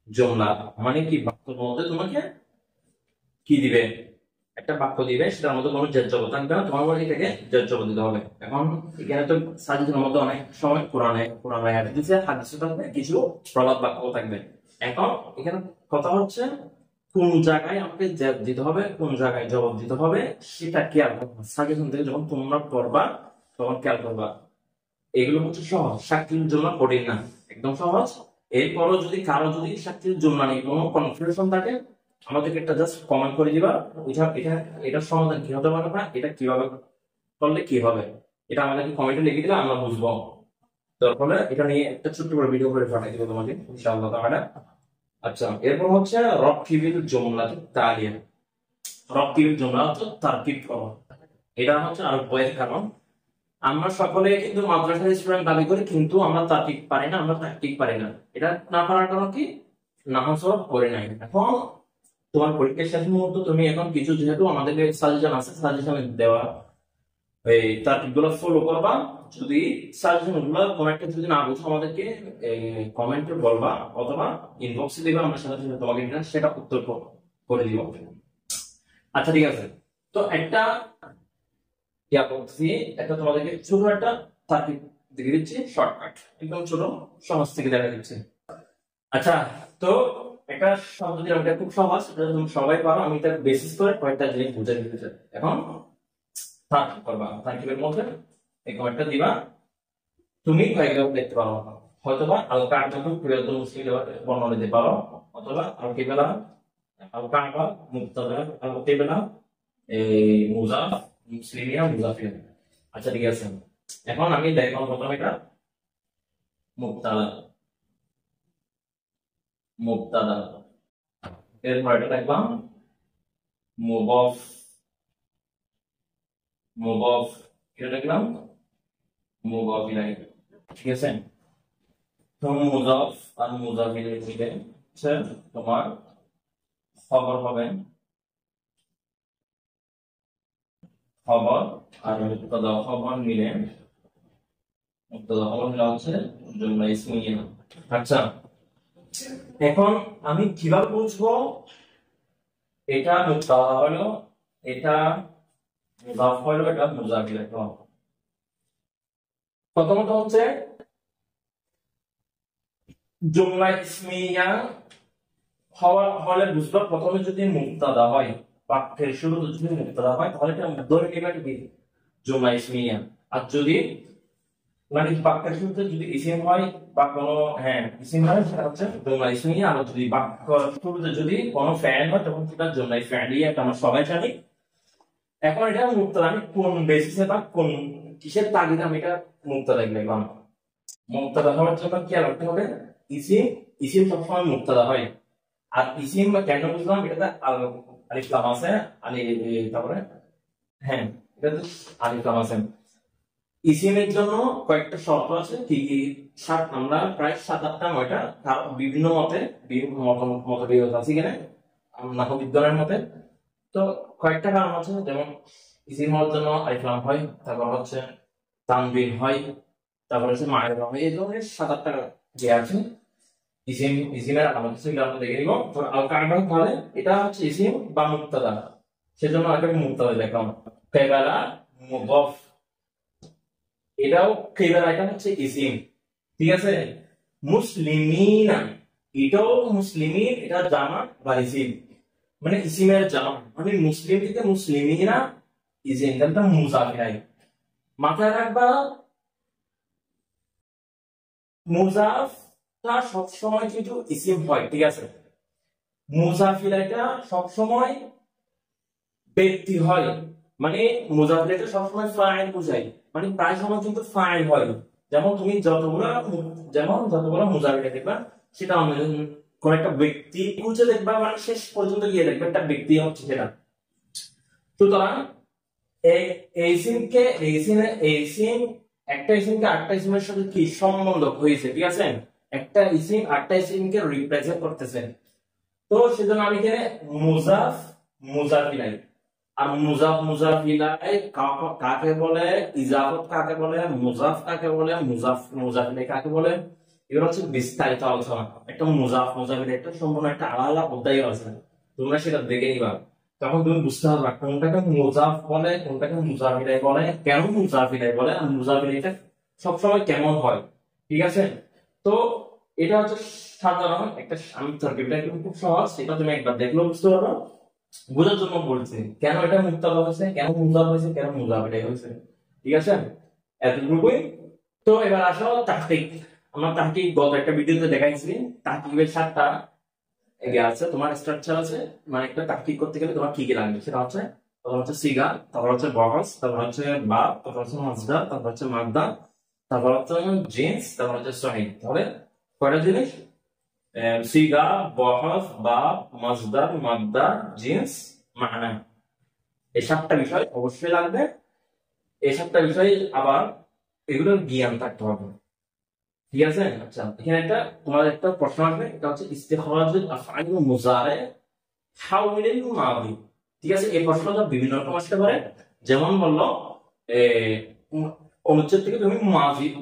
জমলা, মানে কি বাক্যের মধ্যে তোমাকে কি দিবে, একটা বাক্য দিবে, সেটার মধ্যে কোনো জেদ্যব থাকবে না, তোমার মধ্যে থেকে জেদ্যব দিতে হবে। এখন এখানে তো সাজেশনের মধ্যে অনেক সময় কোরআন হাদিসে হাদিসে থাকবে, কিছু প্রবাদ বাক্য থাকবে। এখন এখানে কথা হচ্ছে কোন জায়গায় আমাকে জেদ দিতে হবে, কোন জায়গায় জবাব দিতে হবে সেটা খেয়াল করবা, সাজেশন থেকে যখন তোমরা পড়বা তখন খেয়াল করবা। এগুলো হচ্ছে সহজ, সাক্ষীর জন্য কঠিন না, একদম সহজ। এরপরও যদি কারো যদি সাক্ষীর জন্য নেই কোনো কনফিউশন থাকে আমাদেরকে একটা জাস্ট কমেন্ট করে দিবা, এটার সমাধান কি হতে পারে, না এটা কিভাবে করলে কি হবে, এটা আমাদেরকে কমেন্টে লিখে দিলে আমরা বুঝবো। তারপরে এটা নিয়ে একটা ছোট্ট করে ভিডিও করে পাঠিয়ে দিব তোমাকে ইনশাআল্লাহ তাআলা। আচ্ছা, এরপর হচ্ছে রকিবিল জুমলা তালিয়া, রকিবিল জুমলা হচ্ছে তারকিব করো, এটা হচ্ছে আর বইয়ের কারণ আমরা সকলে কিন্তু মাদ্রাসার স্টুডেন্ট দাবি করি, কিন্তু আমরা তার্কিক পারি না, আমরা তার্কিক পারি না। এটা না পারার কারণ কি, নামাজ করে নাই। এখন তোমার পরীক্ষার শেষ মুহূর্তে তুমি এখন কিছু যেহেতু আমাদেরকে সাজেশন আছে, সাজেশন দেওয়া এই তার্কিক গুলো ফলো করবা। যদি সাজেশন গুলো কোনো একটা যদি না বুঝো আমাদেরকে কমেন্টে বলবা অথবা ইনবক্সে দিবা, আমরা সাথে সাথে তোমাকে সেটা উত্তর করে দিব। আচ্ছা ঠিক আছে, তো একটা একটা তোমাদেরকে ছোট একটা তার্কিক দেখে দিচ্ছি, শর্টকাট একদম ছোট সহজ থেকে দেখা দিচ্ছে। আচ্ছা, তো একটা শব্দ দিলাম, এটা খুব সহজ, এটা তুমি সবাই পারো, আমি তার বেসিস করে কয়েকটা জিনিস বুঝে দিতে চাই। এখন তার্কিক করবা, তার্কিকের মধ্যে এই কয়েকটা দিবা, তুমি কয়েকটা দেখতে পারো, হয়তোবা আল কারজাতু ক্রিয়াতুল মুসলিম বর্ণনা দিতে পারো, অথবা আল কিবলা আল কাবা মুক্তাদা আল কিবলা এই মুজাফ মুসলিমিয়া মুজাফিয়া। আচ্ছা ঠিক আছে, এখন আমি দেখলাম প্রথমে এটা মুক্তাদা, মুক্তাদা, এরপর এটা দেখলাম মুবফ, মুবফ, এটা দেখলাম মুবফ ইলাইহি, ঠিক আছে। তো মুজাফ আর মুজাফ ইলাইহি মিলে হচ্ছে তোমার খবর হবে, খবর আর মুক্তাদা খবর মিলে, মুক্তাদা খবর মিলে হচ্ছে জুমলা ইসমিয়া। আচ্ছা, এখন আমি কিভাবে বুঝবো এটা মুক্তাদা হলো, এটা মুজাফ হলো, এটা মুজাফ ইলাইহি? প্রথমত হচ্ছে জুমলা ইসমিয়া হলে বুঝবো প্রথমে যদি মুক্তাদা হয়, বাক্যের শুরুতে যদি মুক্তাদা হয় তাহলে এটা ধরে নেবে কি জুমলা ইসমিয়া। আর যদি মানে বাক্যের শুরুতে যদি ইসিম হয় বা কোনো ইসিম হয় সেটা হচ্ছে জুমলা ইসমিয়া। আর যদি বাক্য শুরুতে যদি কোনো ফেল হয় তখন সেটা জুমলা ফেলিয়া, এটা আমরা সবাই জানি। এখন এটা মুক্তাদা আমি কোন বেসিসে বা কোন কিসের তাগিদে আমি এটা মুক্তাদা লিখলাম। মুক্তাদা হওয়ার জন্য কি রাখতে হবে, ইসিম, ইসিম সবসময় মুক্তাদা হয়। আর ইসিম কেন বুঝলাম, এটাতে আলিফ লাম আছে, তারপরে আলিফলাম আছে। ইসিমের জন্য কয়েকটা শর্ত আছে, কি কি আমরা প্রায় 7-8টা 9টা বিভিন্ন মতে বিভিন্ন মতভেদ আছে এখানে নাহবিজ্ঞানের মতে। তো কয়েকটা কারণ আছে, যেমন ইসিম হওয়ার জন্য আলিফলাম হয়, তারপর হচ্ছে তানবিন হয়, তারপর হচ্ছে মায়ের হয়, এই ধরনের 7-8টা যে আছে ইসিমের আলামত আছে, এগুলো আমরা দেখে নিব। তো আল কায়দা তাহলে এটা হচ্ছে ইসিম বা মুবতাদা, সেজন্য আগে মুবতাদা দেখলাম। কায়বালা মুদাফ, এটাও কেবালা, এটা হচ্ছে ইসিম, ঠিক আছে। মুসলিমিনা, এটাও মুসলিমিন, এটা জামা বা ইসিম, মানে ইসিমের জামা, মানে মুসলিম থেকে মুসলিমিনা ইসিম, এটা মুজাফিরাই। মাথায় রাখবা মুজাফটা সবসময় কিন্তু ইসিম হয়, ঠিক আছে। মুজাফিরাটা সবসময় ব্যক্তি হয়, মানে মুজাফিরাটা সবসময় ফাইল বোঝায়, মানে প্রায় সময় কিন্তু ফাইল হয়। যেমন তুমি যতগুলো মুজাফিরা দেখবা, সেটা কোন একটা ব্যক্তি খুঁজে দেখবা, মানে শেষ পর্যন্ত গিয়ে দেখবে একটা ব্যক্তি হচ্ছে সেটা। সুতরাং এই সিমকে একটা ইসিমকে আরেকটা ইসিমের সাথে কি সম্বন্ধ হয়েছে, ঠিক আছে। একটা ইসিম আরেকটা ইসিমকে রিপ্রেজেন্ট করতেছে। তো সেজন্য আমি এখানে মুজাফ মুজাফিলাই, আর মুজাফিলাই কাকে বলে, ইজাফত কাকে বলে, মুজাফ কাকে বলে, মুজাফিলাই কাকে বলে, এগুলো হচ্ছে বিস্তারিত আলোচনা। একটা মুজাফিলাই একটা সম্পূর্ণ একটা আলাদা অধ্যায় আছে, তোমরা সেটা দেখে নিবা, তখন তুমি বুঝতে পারবা কোনটাকে মুজাফ বলে, কোনটাকে মুজাফিলাই বলে, কেন মুজাফিলাই বলে, আর মুজাফিলাইটা সবসময় কেমন হয়, ঠিক আছে। তো এটা হচ্ছে সাধারণ একটা তরকিব, এটা কিন্তু খুব সহজ, এটা তুমি একবার দেখলেও বুঝতে পারবে। বোঝার জন্য বলছি কেন এটা মুবতাদা হয়েছে, কেন মুজাফ হয়েছে, কেন মুজাফিলাই হয়েছে, ঠিক আছে, এতটুকুই। তো এবার আসো তাহকিক। আমরা তাহকিক গত একটা ভিডিওতে দেখাইছি, তাহকিকের 7টা আছে তোমার স্ট্রাকচার আছে, মানে একটা তাহকিক করতে গেলে তোমার কি কি লাগবে, সেটা হচ্ছে তারপর হচ্ছে সিগা, তারপর হচ্ছে বহস, তারপর হচ্ছে বাব, তারপর হচ্ছে মাজদা, তারপর হচ্ছে মাদ্দা, তারপর হচ্ছে জিন্স, তারপর হচ্ছে সহিহ। তাহলে কয়টা জিনিস? সিগা, বহস, বাব, মাজদা, মাদ্দা, জিন্স, মানা। এই 7টা বিষয় অবশ্যই লাগবে। এই 7টা বিষয় আবার এগুলোর জ্ঞান থাকতে হবে, ঠিক আছে। আচ্ছা, এখানে তোমার একটা প্রশ্ন আসবে, এটা হচ্ছে ইস্তিখরাজুল আফআলিল মুজারে হাওলিল মাদি, ঠিক আছে। এই প্রশ্নটা বিভিন্ন রকম আসতে পারে, যেমন বললো অনুচ্ছেদ থেকে তুমি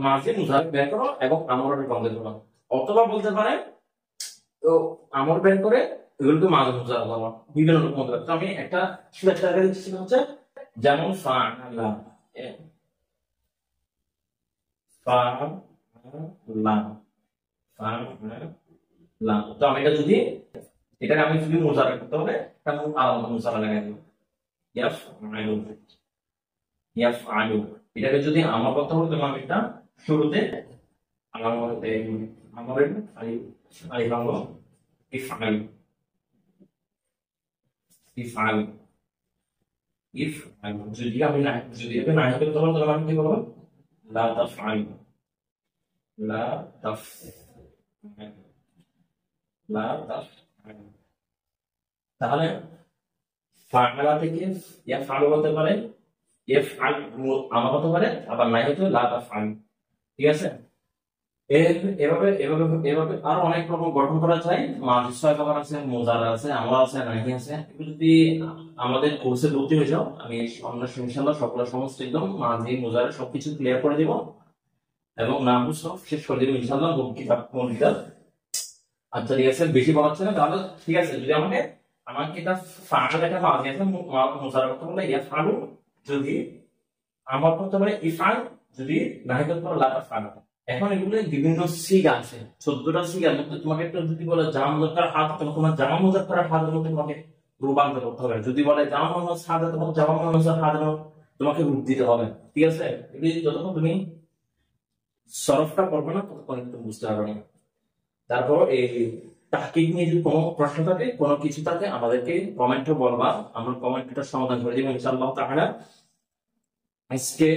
মাজি মুজারে বের করো এবং আমরের রূপান্তর করো, অথবা বলতে পারে তো আমর বের করে এগুলোকে মাজি মুজারে করো, বিভিন্ন রকম হতে পারে। তো আমি একটা দিচ্ছি, সেটা হচ্ছে যেমন ফাআলা তো আমি এটা যদি এটাকে আমি যদি মুজারা করতে হবে, তাহলে আলাদা মুজারা লাগাই দেব, ইয়াফআলু। এটাকে যদি আমার করতে হবে, তাহলে আমি এটা শুরুতে আমাদের ইফআল ইফআল ইফআল। যদি আমি না করতে পারবো, তাহলে আমি কি করবো? লা তাফআল, লা তাফআল, লা তাফআল। তাহলে ফাআলা থেকে ইয়াফআলু হতে পারে, ইফআল আমার হতে পারে, আবার নাই হতে লা তাফআল, ঠিক আছে। এভাবে এভাবে এভাবে আরো অনেক রকম গঠন করা যায়। মাঝি 6 প্রকার আছে, মুজারা আছে, আমল আছে, নাহি আছে। এগুলো যদি আমাদের কোর্সে ভর্তি হয়ে যাও, আমি ইনশাআল্লাহ সকলের সমস্ত একদম মাঝি মুজারা সবকিছু ক্লিয়ার করে দিব এবং নাম সব শেষ করে দিব ইনশাআল্লাহ। কিতাব কিতাব আচ্ছা, ঠিক আছে, বেশি বলা হচ্ছে না। তাহলে ঠিক আছে, যদি আমার কিতাব ফাআল একটা মাঝি আছে, মুজারা করতে বলে ইয়াফআলু, যদি আমার করতে পারে ইফআল, যদি নাহি করতে পারে লা তাফআল। এখন এগুলো বিভিন্ন সিগা আছে, 14টা সিগার মধ্যে তোমাকে একটা যদি বলে জামা মুজাক্কার হাত, তোমার জামা মুজাক্কার হাতের মধ্যে তোমাকে রূপান্তর করতে হবে। যদি বলে জামা মুজাক্কার হাত, তোমাকে জামা মুজাক্কার হাতের তোমাকে রূপ দিতে হবে, ঠিক আছে। এগুলি যতক্ষণ তুমি সরফটা করবে না, ততক্ষণ তুমি বুঝতে পারবে না। তারপর এই তাহকিক নিয়ে যদি কোনো প্রশ্ন থাকে, কোনো কিছু থাকে, আমাদেরকে কমেন্টে বলবা, আমরা কমেন্টটা সমাধান করে দিব ইনশাআল্লাহ তাআলা। আজকে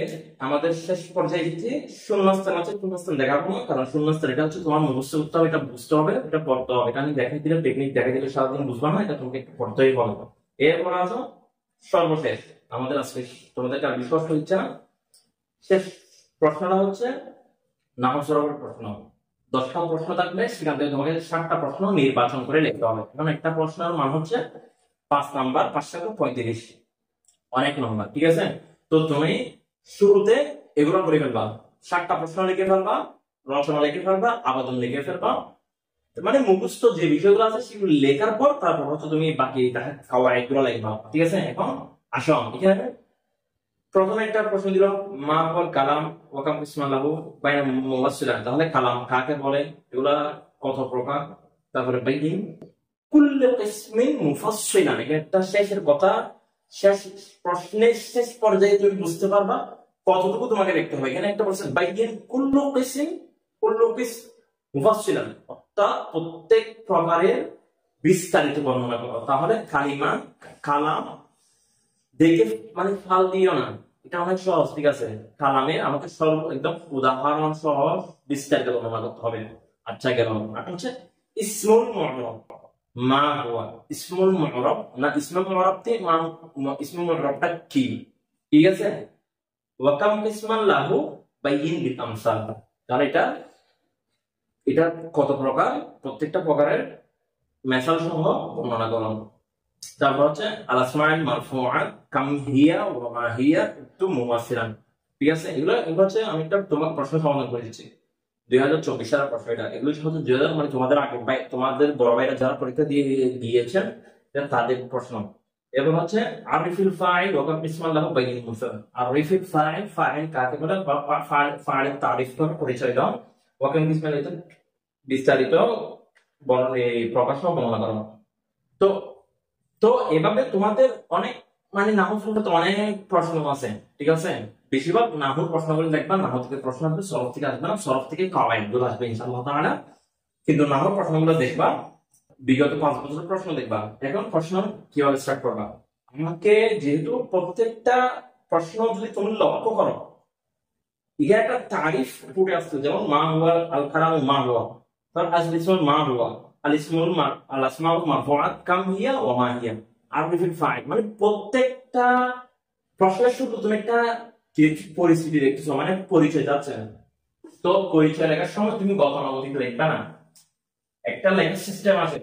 আমাদের শেষ পর্যায়ে গেছি, শূন্যস্থান আছে, শূন্যস্থান দেখাবো না, কারণ শূন্যস্থান এটা হচ্ছে তোমার মুখস্থ করতে হবে, এটা বুঝতে হবে, এটা পড়তে হবে। এটা আমি দেখাই দিলে টেকনিক দেখাই দিলে সারাদিন বুঝবা না, এটা তোমাকে একটু পড়তেই হবে। এরপর আসো সর্বশেষ আমাদের আজকে তোমাদেরকে আর বিস্পষ্ট হচ্ছে না, শেষ প্রশ্নটা হচ্ছে নাহর সরবের প্রশ্ন। 10টা প্রশ্ন থাকবে, সেখান থেকে তোমাকে 7টা প্রশ্ন নির্বাচন করে লিখতে হবে। এখন একটা প্রশ্নের মান হচ্ছে 5 নাম্বার, 5 টাকা 35, অনেক নম্বর, ঠিক আছে? তো তুমি শুরুতে এগুলো করে ফেলবা, 7টা প্রশ্ন লিখে ফেলবা, রচনা লিখে ফেলবা, আবেদন লিখে ফেলবা, মানে মুখস্থ যে বিষয়গুলো আছে সেগুলো লেখার পর তারপর হচ্ছে তুমি বাকি কাওয়াইদগুলো লিখবা, ঠিক আছে? এখন আসো এখানে প্রথমে একটা প্রশ্ন দিল, মা বল কালাম ওয়াকাম ইসমান লাহু বাইনা মুওয়াসসিলান, তাহলে কালাম কাকে বলে, এগুলা কত প্রকার, তারপরে বাইন কুল্লু কিসমিন মুফাসসিলান, এটা একটা শেষের কথা, শেষ প্রশ্নের শেষ পর্যায়ে তুমি বুঝতে পারবা কতটুকু তোমাকে লিখতে হবে। এখানে একটা বলছে বাইন কুল্লু কিস মুফাসসিলান, অর্থাৎ প্রত্যেক প্রকারের বিস্তারিত বর্ণনা করো। তাহলে কালিমা কালাম দেখে মানে ফাল দিও না, এটা অনেক সহজ, ঠিক আছে? কালামে আমাকে সর্ব একদম উদাহরণ সহ বিস্তারিত বর্ণনা করতে হবে। আচ্ছা গেল, আর হচ্ছে ইসমুল মু'রাব, মা হুয়া ইসমুল মু'রাব, না ইসমুল মু'রাব তে ইসমুল মু'রাবটা কি, ঠিক আছে? ওয়া কাম ইসমান লাহু বাইয়িন বিল আমসাল, তাহলে এটা কত প্রকার, প্রত্যেকটা প্রকারের মেসাল সহ বর্ণনা করো। তারপর হচ্ছে আল আসমাউল মারফুআত কাম হিয়া ওয়া মা হিয়া তু মুমাসসিলান, ঠিক আছে? এগুলো হচ্ছে আমি একটা তোমার প্রশ্ন সমাধান করে দিচ্ছি, 2024 সালের প্রশ্ন এটা। এগুলো হচ্ছে 2000 মানে তোমাদের আগে তোমাদের বড় ভাইরা যারা পরীক্ষা দিয়ে দিয়েছেন তাদের প্রশ্ন। এবং হচ্ছে আরিফুল ফাইল ওয়া কাম ইসমান লাহু বাইয়িন মুফাসসাল, আরিফুল ফাইল কাকে বলে, বা ফাইলের তারিফ করে পরিচয় দাও, ওয়া কাম ইসমান এটা বিস্তারিত প্রকাশ বর্ণনা করো। তো তো এভাবে তোমাদের অনেক মানে নাহু সম্পর্কে অনেক প্রশ্ন আছে, ঠিক আছে? বেশিরভাগ নাহুর প্রশ্নগুলো দেখবা, নাহু থেকে প্রশ্ন আসবে, সরফ থেকে আসবে না, সরফ থেকে কাওয়াইদ গুলো আসবে ইনশাআল্লাহ তাআলা। কিন্তু নাহুর প্রশ্নগুলো দেখবা, বিগত 5 বছরের প্রশ্ন দেখবা। এখন প্রশ্ন কিভাবে স্টার্ট করবা, আমাকে যেহেতু প্রত্যেকটা প্রশ্ন যদি তুমি লক্ষ্য করো, এখানে একটা তারিফ ফুটে আসছে, যেমন মা হুয়া আল কালাম মা হুয়া, তার আসল ইসমুল মা হুয়া আল ইসমুল আল আসমাউল মারফুআত কাম হিয়া ওয়া মা হিয়া আরিফুল ফাইল, মানে প্রত্যেকটা প্রশ্নের শুরু তুমি একটা পরিস্থিতি দেখতেছো, মানে পরিচয় যাচ্ছে। তো পরিচয় লেখার সময় তুমি গতানুগতিক লিখবা না, একটা লেখার সিস্টেম আছে।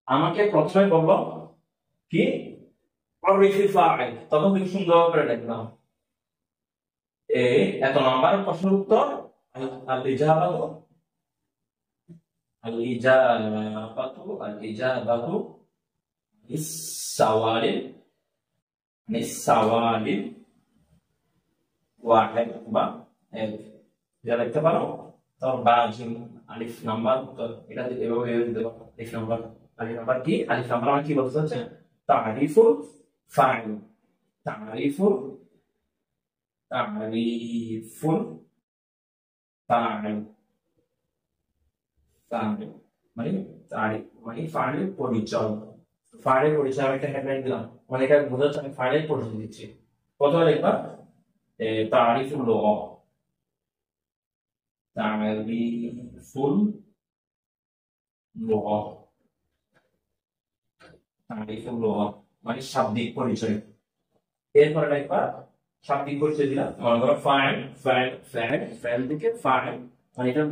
আমাকে প্রথমে বললো কি আরিফুল ফাইল, তখন তুমি সুন্দর করে লিখলাম এত নাম্বার প্রশ্নের উত্তর আল ইজাবাতু আল ইজাবাতু আল ইজাবাতু ইস-সাওয়ালিল নিস-সাওয়ালিল ওয়াহিদ বা এক, এটা লিখতে পারো। তারপর বাজিম আলিফ নাম্বার, তো এটা এভাবে দিতে পারো, আলিফ নাম্বার, আলিফ নাম্বার কি, আলিফ নাম্বার কি বলতে হচ্ছে Tariful file, Tariful Tariful file, file মানে তারিফ মানে ফাইলের পরিচয়, ফাইলের পরিচয় আমি একটা হেডলাইন দিলাম, মানে এটা বোঝাচ্ছে আমি ফাইলের পরিচয় দিচ্ছি। প্রথমে লিখবা তারিফুল লুগা, তারিফুল লুগা, তারিফুল লুগা মানে শাব্দিক পরিচয়। এরপরে লিখবা শাব্দিক পরিচয় দিলাম, মনে করো ফাইল ফাইল ফাইল ফাইল থেকে ফাইল মানে এটা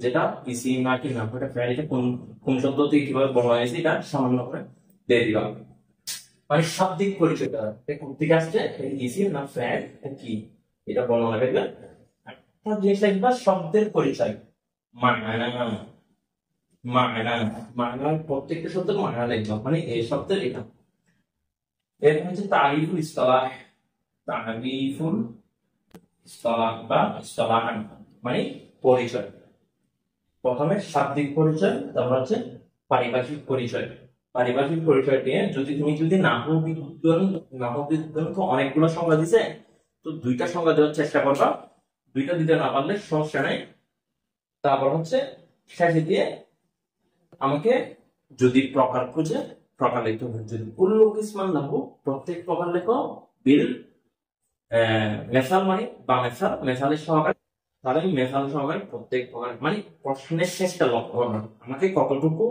যেটা ইসিম না কি নাম, এটা ফাইল, এটা কোন কোন শব্দ থেকে কিভাবে বলা হয়েছে এটা সামান্য করে দিয়ে দিলাম, মানে শাব্দিক পরিচয়টা কোথেকে আসছে, ইসিম না ফাইল কি এটা বর্ণনা করবে। একটা জিনিস লিখবা শব্দের পরিচয়, মায়না, মায়না মায়না প্রত্যেকটা শব্দের মায়না লিখবা, মানে এই শব্দের এটা। এরপর হচ্ছে তারিফুল ইসতিলাহ, তারিফুল ইসতিলাহ বা ইসতিলাহান মানে পরিচয়। প্রথমে শাব্দিক পরিচয়, তারপর হচ্ছে পারিভাষিক পরিচয়। পারিভাষিক পরিচয় নিয়ে যদি নাহু বিজ্ঞান তো অনেকগুলো সংজ্ঞা দিছে, তো 2টা সংজ্ঞা দেওয়ার চেষ্টা করবা, 2টা দিতে না পারলে সমস্যা নাই। তারপর হচ্ছে শেষে দিয়ে আমাকে যদি প্রকার খুঁজে প্রকার লিখতে হবে, যদি কুল্লু কিসমান লাহু প্রত্যেক প্রকার লেখো বিল মেসাল মানে বা মেসালের সহকারে, তাহলে আমি মেসাল সহকারে প্রত্যেক প্রকার মানে প্রশ্নের শেষটা লক্ষ্য করবে, আমাকে কতটুকু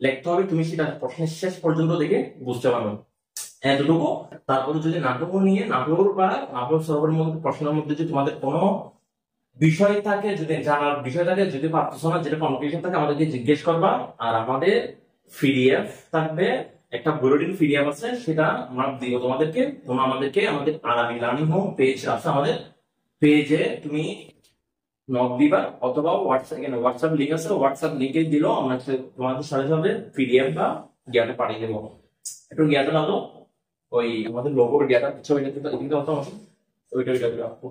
লিখতে হবে তুমি সেটা প্রশ্নের শেষ পর্যন্ত দেখে বুঝতে পারবে। এতটুকু। তারপরে যদি নাটক নিয়ে নাটক বা নাটক সর্বের মধ্যে প্রশ্নের মধ্যে যদি তোমাদের কোনো বিষয় থাকে, যদি জানার বিষয় থাকে, যদি পারতেছো না, যেটা কনফিউশন থাকে, আমাদেরকে জিজ্ঞেস করবা। আর আমাদের পিডিএফ থাকবে, একটা বুলেটিন পিডিএফ আছে, সেটা আমরা দিব তোমাদেরকে। তোমরা আমাদেরকে আমাদের আরামি লার্নিং হোম পেজ আছে, আমাদের পেজে তুমি নক দিবা, অথবা হোয়াটসঅ্যাপ লিঙ্ক আছে, হোয়াটসঅ্যাপ লিঙ্কে দিলেও আমরা তোমাদের সাথে সাথে পিডিএফ বা জ্ঞানে পাঠিয়ে দেবো। একটু জ্ঞানটা দাও, ওই আমাদের লোগোর জ্ঞানটা ছবি নিতে দিতে হতো, ওইটা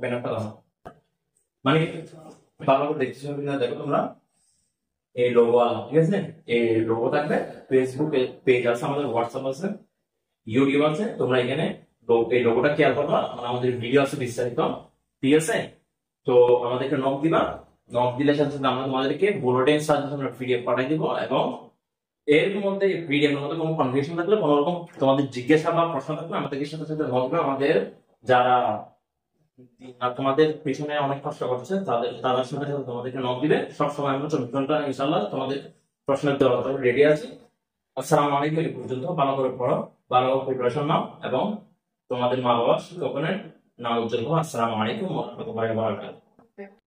ব্যানারটা দাও, মানে ভালো করে দেখতে হবে কিনা দেখো তোমরা। এই লোগো আলো, ঠিক আছে, এই লোগো থাকবে। ফেসবুক পেজ আছে, আমাদের হোয়াটসঅ্যাপ আছে, ইউটিউব আছে। তোমরা এখানে এই লোগোটা খেয়াল করবা, আমাদের ভিডিও আছে বিস্তারিত, ঠিক আছে। তো আমাদেরকে নক দিবা, নক দিলে সাথে সাথে আমরা তোমাদেরকে বুলেটিন সাজেশন আমরা পিডিএফ পাঠিয়ে দিব। এবং এর মধ্যে পিডিএফ এর মধ্যে কোনো কনফিউশন থাকলে, কোনো রকম তোমাদের জিজ্ঞাসা বা প্রশ্ন থাকলে আমাদেরকে সাথে সাথে নক দিবা। আমাদের যারা তোমাদের পিছনে অনেক কষ্ট করছে, তাদের সাথে সাথে তোমাদেরকে নক দিবে। সবসময় আমরা 24 ঘন্টা ইনশাল্লাহ তোমাদের প্রশ্নের জবাব রেডি আছি। আসসালামু আলাইকুম। এই পর্যন্ত ভালো করে পড়ো, ভালো প্রিপারেশন নাও, এবং তোমাদের মা বাবা শিক্ষকের নাম উজ্জ্বল করো। আসসালামু আলাইকুম ওয়া রাহমাতুল্লাহি ওয়া বারাকাতুহু।